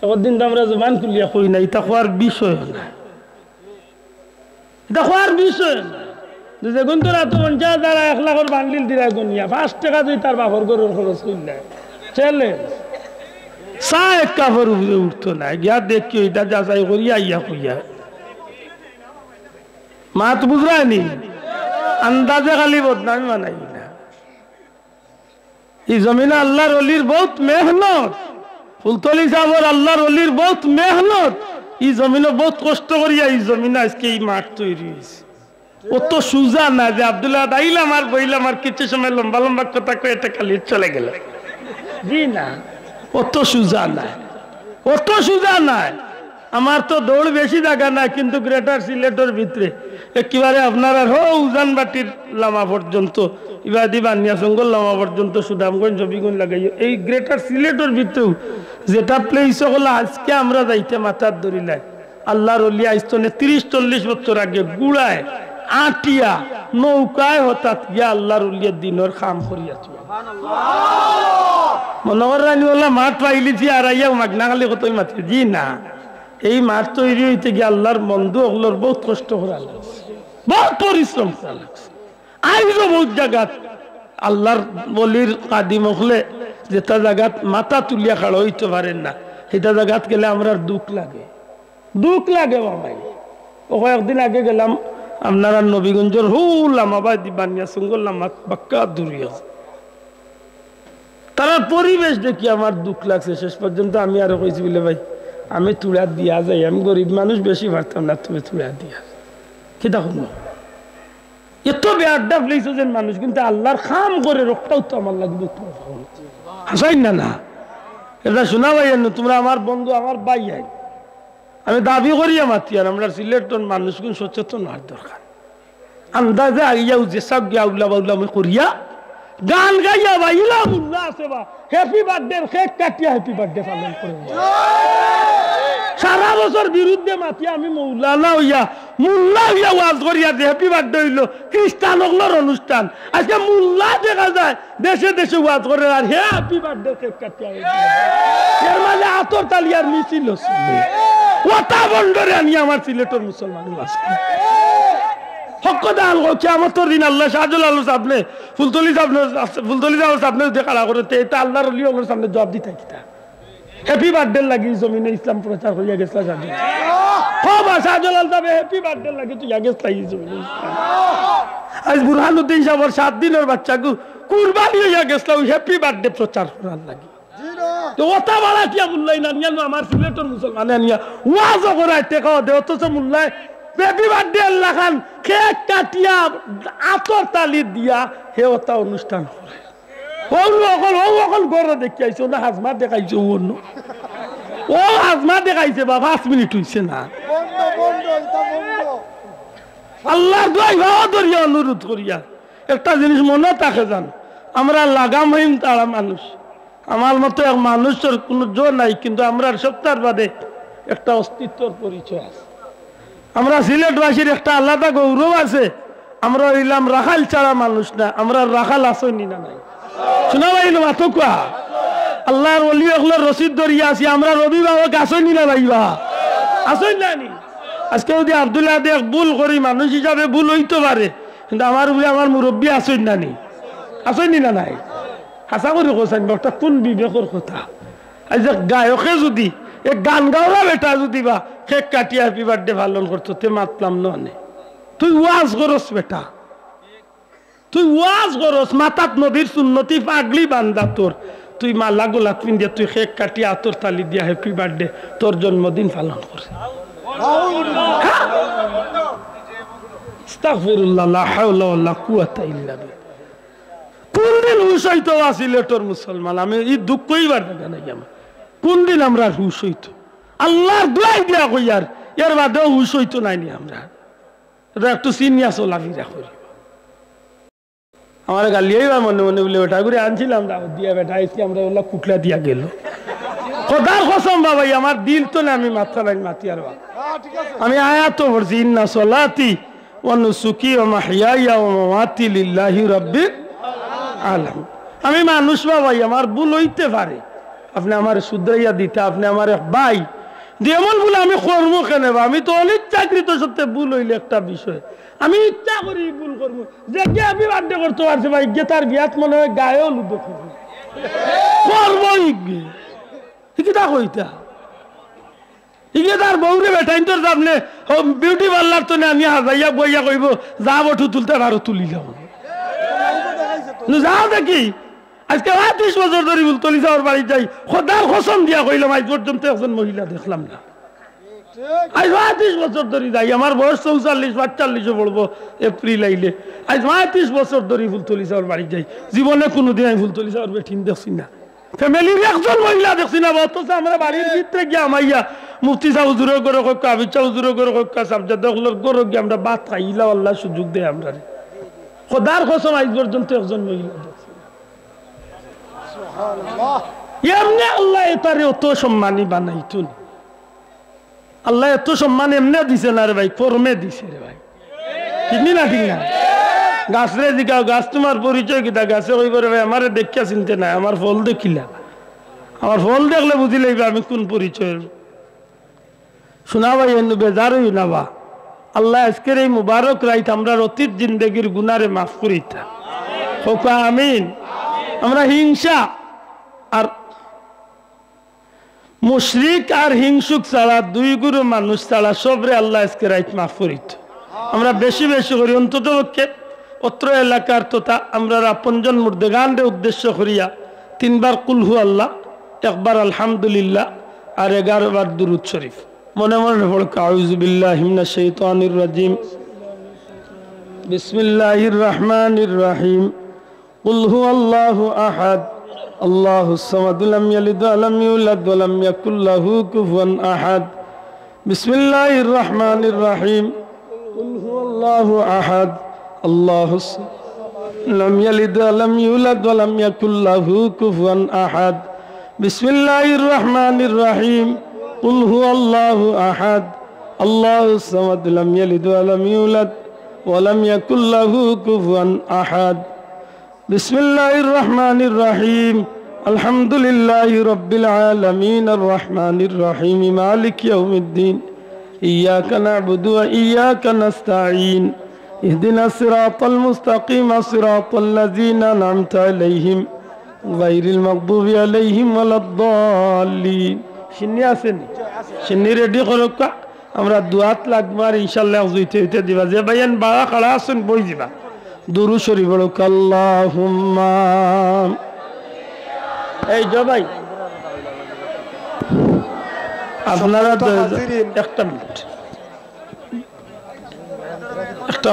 একদিন তো আমরা জবান খুলিয়া কই না, এটা খোয়ার বিষয় না, এটা খোয়ার বিষয় না। যেগুন তোর এত 50 দ্বারা 1 লাখের বান্ডিল দিরা গুনিয়া 5 টাকা যদি তার বাপর গরুর খরচ করলে চলে চা এক কাপড় উপরে উঠতো না, গিয়া দেখি এটা যাচাই করিয়া ইয়া কইয়া মাত বুঝরানি আন্দাজে খালি বদনামি বানাই না। এই জমিনে আল্লাহর অলির বহুত মেহনত, ফুলতলি সাহেবের আল্লাহর অলির বহুত মেহনত, এই জমিনে বহুত কষ্ট করিয়া এই জমিনে আজকে এই মাঠ তৈরি হয়েছে। অত সুজা না যে আব্দুল্লাহ আইলাম আর বইলাম আর কিছু সময় লম্বা লম্বা কথা কয়ে এটা খালি চলে গেল, জি না, অত সুজা নাই, অত সুজা নাই। আমার তো দৌড় বেশি জায়গা নাই, কিন্তু গ্রেটার সিলেটের ভিতরে একেবারে আপনার আর উজানবাটির লামা পর্যন্ত, ইবাদি বানিয়া জঙ্গল লামা পর্যন্ত, সুদামগঞ্জ হবিগঞ্জ লাগাই এই গ্রেটার সিলেটের ভিতরেও যেটা প্লেস হলো আজকে আমরা যাইতে মাথার ধরিলাই আল্লাহর অলি আইস্তনে 30-40 বছর আগে গুড়ায় আটিয়া নৌকায় হঠাৎ গিয়া আল্লাহর অলির দিনের কাম করিয়াছিল। মনোহর রানী ওলা মাঠ পাইলিছি আর আইয়া মাগনা খালি কতই মাতি, জি না, এই মাঠ তৈরি হইতে গিয়ে আল্লাহর বন্ধু ওগুলোর বহুত কষ্ট করা লাগছে, বহুত পরিশ্রম করা লাগছে। আইজও বহুত জায়গাত আল্লাহর বলির কাদিম হলে যেটা জায়গাত মাথা তুলিয়া খাড়া হইতে পারেন না, সেটা জায়গাত গেলে আমরা দুঃখ লাগে, দুঃখ লাগে বাবাই। ও কয়েকদিন আগে গেলাম আপনারা নবীগঞ্জের হুলামাবাদি বানিয়া সঙ্গল লামাত বাক্কা দূরিয়া, তারা পরিবেশ দেখি আমার দুঃখ লাগছে। শেষ পর্যন্ত আমি আরো কইছি বলে ভাই আমি তুলা দিয়া যাই, আমি গরিব মানুষ বেশি পারতাম না, তুমি তুলা দিয়া কি দেখুন এত বেআড্ডা ফেলেছো যে মানুষ, কিন্তু আল্লাহর খাম করে রক্ষাও তো আমার লাগবে, হাসাই না না এটা শোনা ভাই, তোমরা আমার বন্ধু আমার ভাই, আমি দাবি করিয়া মাতি আর আমরা সিলেটের মানুষগুলো সচেতন হওয়ার দরকার। আন্দাজে আইয়াও যে সব গিয়া উল্লা বাউলা আমি করিয়া গান গাইয়া বা ইলা মুল্লা আছে বা হ্যাপি বার্থডে কেক কাটিয়া হ্যাপি বার্থডে পালন করে সারা বছর বিরুদ্ধে মাতি আমি মৌলানা হইয়া মুল্লা হইয়া ওয়াজ করিয়া যে হ্যাপি বার্থডে হইলো খ্রিস্টান হকলোর অনুষ্ঠান, আজকে মুল্লা দেখা যায় দেশে দেশে ওয়াজ করে আর হ্যাপি বার্থডে কেক কাটিয়া এর মাঝে আতর তালিয়ার মিছিল ওটা বন্ডরে আনি আমার সিলেটের মুসলমান ওয়াজ করে হকদা আলগো কিয়ামতের দিন আল্লাহ শাহজুল আলম সামনে ফুলতলি সাহেবের সামনে দেখা করতে এটা আল্লাহর ওলি ওগুলোর সামনে জবাব দিতে কিতা হ্যাপি বার্থডে লাগি জমিনে ইসলাম প্রচার করিয়া গেছলা শাহজুল শাহজুল আলম সাহেব হ্যাপি বার্থডে লাগি তুই গেছলা জমিনে আজ বুরহানুদ্দিন সাহেবের 7 দিনের বাচ্চাকে কুরবানি হইয়া গেছলা ওই হ্যাপি বার্থডে প্রচার করার লাগি। তো ওটা বাড়া কিয়া মুল্লাই না নিয়া আমার সিলেটের মুসলমানে নিয়া ওয়াজও করায় টেকা দে, অথচ মুল্লাই হ্যাপি বার্থডে আল্লাহ খান কেক কাটিয়া আতর তালি দিয়া হে ওটা অনুষ্ঠান করে অকল গড় দেখি আইছো না হাজমা দেখাইছো অন্য ও হাজমা দেখাইছে বা 5 মিনিট হইছে না। আল্লাহ দোয়াই ভাও ধরিয়া অনুরোধ করিয়া একটা জিনিস মনে থাকে জান, আমরা লাগাম হইম তারা মানুষ, আমার মতো এক মানুষের কোনো জোর নাই, কিন্তু আমরা সপ্তাহ বাদে একটা অস্তিত্বর পরিচয় আছে। আমরা সিলেটবাসীর একটা আলাদা গৌরব আছে, আমরা হইলাম রাখাল ছাড়া মানুষ না, আমরা রাখাল আসনি না নাই শোনা ভাই মাথো কোয়া আল্লাহর ওলি ওগুলোর রসিদ ধরিয়া আছি, আমরা রবি বাবা আসনি না ভাইবা আসনি না নি। আজকে যদি আব্দুল্লাহ দেখ ভুল করি মানুষ হিসাবে ভুল হইতে পারে, কিন্তু আমার বলে আমার মুরব্বী আসনি না নি, আসনি না নাই হাসা করে কোসাইন একটা কোন বিবেকের কথা। আজ গায়কে যদি এক গান গাওয়া বেটা যদি বা কেক কাটিয়া হ্যাপি বার্থডে পালন করতো তে মাতলাম নে, তুই ওয়াজ করস বেটা, তুই ওয়াজ করস মাতাত নবীর সুন্নতি পাগলি বান্দা তোর, তুই মালা গোলাপ পিন্দিয়া তুই কেক কাটিয়া আতর তালি দিয়া হ্যাপি বার্থডে তোর জন্মদিন পালন করে। আস্তাগফিরুল্লাহ লা হাওলা ওয়ালা কুওয়াতা ইল্লা বিল্লাহ। কোনদিন উসাইতো আসিলে তোর মুসলমান আমি এই দুঃখই বার দেখা নাই আমার কোন দিন আমরা হুশ হইতো আল্লাহর দোয়াই দিয়া কই আর এর বাদেও হুশ হইতো নাইনি আমরা এটা একটু চিনিয়া চলাফেরা করি আমার গালিয়াই বা মনে মনে বলে ওটা করে আনছিলাম দাওয়াত দিয়া বেটা আজকে আমরা ওগুলা কুটলা দিয়া গেল খোদার কসম বাবাই আমার দিল তো না আমি মাথা লাইন মাতি আর আমি আয়াত তো পড়ছি ইন্না সলাতি ওয়া নুসুকি ওয়া মাহইয়ায়া ওয়া মামাতি লিল্লাহি রাব্বিল আলামিন আমি মানুষ বাবাই আমার ভুল হইতে পারে আপনি আমার শুধরাইয়া দিতে আপনি আমার ভাই যেমন বলে আমি কর্ম কেন আমি তো অনেক চাকরি তো সত্যি ভুল হইলে একটা বিষয় আমি ইচ্ছা করি ভুল করবো যে কে আমি বার্থডে করতে পারছি ভাই গে তার বিয়াত মনে হয় গায়েও লুদো করবই কিতা কইতা ইগে তার বউরে বেটাইন তোর সামনে বিউটি পার্লার তো আমি হাজাইয়া বইয়া কইব যা বটু তুলতে পারো তুলি যাব যাও দেখি আজকে 30 বছর ধরে তুলি যাওয়ার বাড়ি যাই খোদার কসম দিয়া কইলাম আজ পর্যন্ত একজন মহিলা দেখলাম না আজ 30 বছর ধরে যাই আমার বয়স 44-45 পড়বো এপ্রিল আইলে আজ 30 বছর ধরে ফুলতলি যাওয়ার বাড়ি যাই জীবনে কোনোদিন আমি ফুলতলি যাওয়ার বেঠিন দেখছি না ফ্যামিলির একজন মহিলা দেখছি না অথচ আমরা বাড়ির ভিতরে গিয়ে আমাইয়া মুফতি সাহ হুজুরের গরো কক্কা আবিদ সাহ হুজুরের গরো কক্কা সাবজাদগুলোর গরো গিয়ে আমরা ভাত খাই ইলা আল্লাহ সুযোগ দেয় আমরা খোদার কসম আজ পর্যন্ত একজন মহিলা দেখছি এমনি আল্লাহ এটারে অত সম্মানী বানাইতুন আল্লাহ এত সম্মান এমনি দিছে না রে ভাই কর্মে দিছে রে ভাই ঠিক না ঠিক না গাছ রে জিগাও গাছ তোমার পরিচয় কিতা গাছে কইব রে ভাই আমারে দেখিয়া চিনতে নাই আমার ফল দেখিলা আমার ফল দেখলে বুঝি লইবা আমি কোন পরিচয়ের শোনা ভাই এনে বেজার হই না বা আল্লাহ আজকের এই মুবারক রাইত আমরা অতীত জিন্দগির গুনারে মাফ করিতা হোক আমিন আমরা হিংসা আর মুশরিক আর হিংসুক ছাড়া দুই গুরু মানুষ ছাড়া সবরে আল্লাহ আজকে রাইত মাফ করিত আমরা বেশি বেশি করি অন্তত পক্ষে অত্র এলাকার তথা আমরা আপনজন মুর্দেগানরে উদ্দেশ্য করিয়া 3 বার কুলহু আল্লাহ একবার আলহামদুলিল্লাহ আর 11 বার দুরূদ শরীফ মনে মনে পড়ে আউযু বিল্লাহি মিনাশ শাইতানির রাজিম বিসমিল্লাহির রহমানির রহিম কুল হুয়াল্লাহু আহাদ আল্লাহুস সামাদ লাম ইয়ালিদ ওয়া লাম ইউলাদ ওয়া লাম ইয়াকুল লাহু কুফুয়ান আহাদ বিসমিল্লাহির রহমানির রহিম কুল হুয়াল্লাহু আহাদ আল্লাহুস লাম ইয়ালিদ ওয়া লাম ইউলাদ ওয়া লাম ইয়াকুল লাহু কুফুয়ান আহাদ বিসমিল্লাহির রহমানির রহিম কুল হুয়াল্লাহু আহাদ আল্লাহুস সামাদ লাম ইয়ালিদ ওয়া লাম ইউলাদ ওয়া লাম ইয়াকুল লাহু কুফুয়ান আহাদ বিসমিল্লাহির রহমানির রহিম আলহামদুলিল্লাহি রাব্বিল আলামিন আর রহমানির রহিম মালিক ইয়াউমিদ্দিন ইয়াকা না'বুদু ওয়া ইয়াকা নাস্তাঈন ইহদিনাস সিরাতাল মুস্তাকিম সিরাতাল লাযিনা আন'আমতা আলাইহিম গায়রিল মাগদুবি আলাইহিম ওয়ালাদ-দাল্লিন শিন্নি আছেন শিন্নি রেডি করুকা আমরা দুয়াত লাগবার ইনশাআল্লাহ জুইতে হইতে দিবা যে ভাইয়ান বাড়া খাড়া আছেন বই দিবা দুরূদ শরীফ পড়ো আল্লাহুম্মা এই জবাই আপনারা একটা মিনিট একটা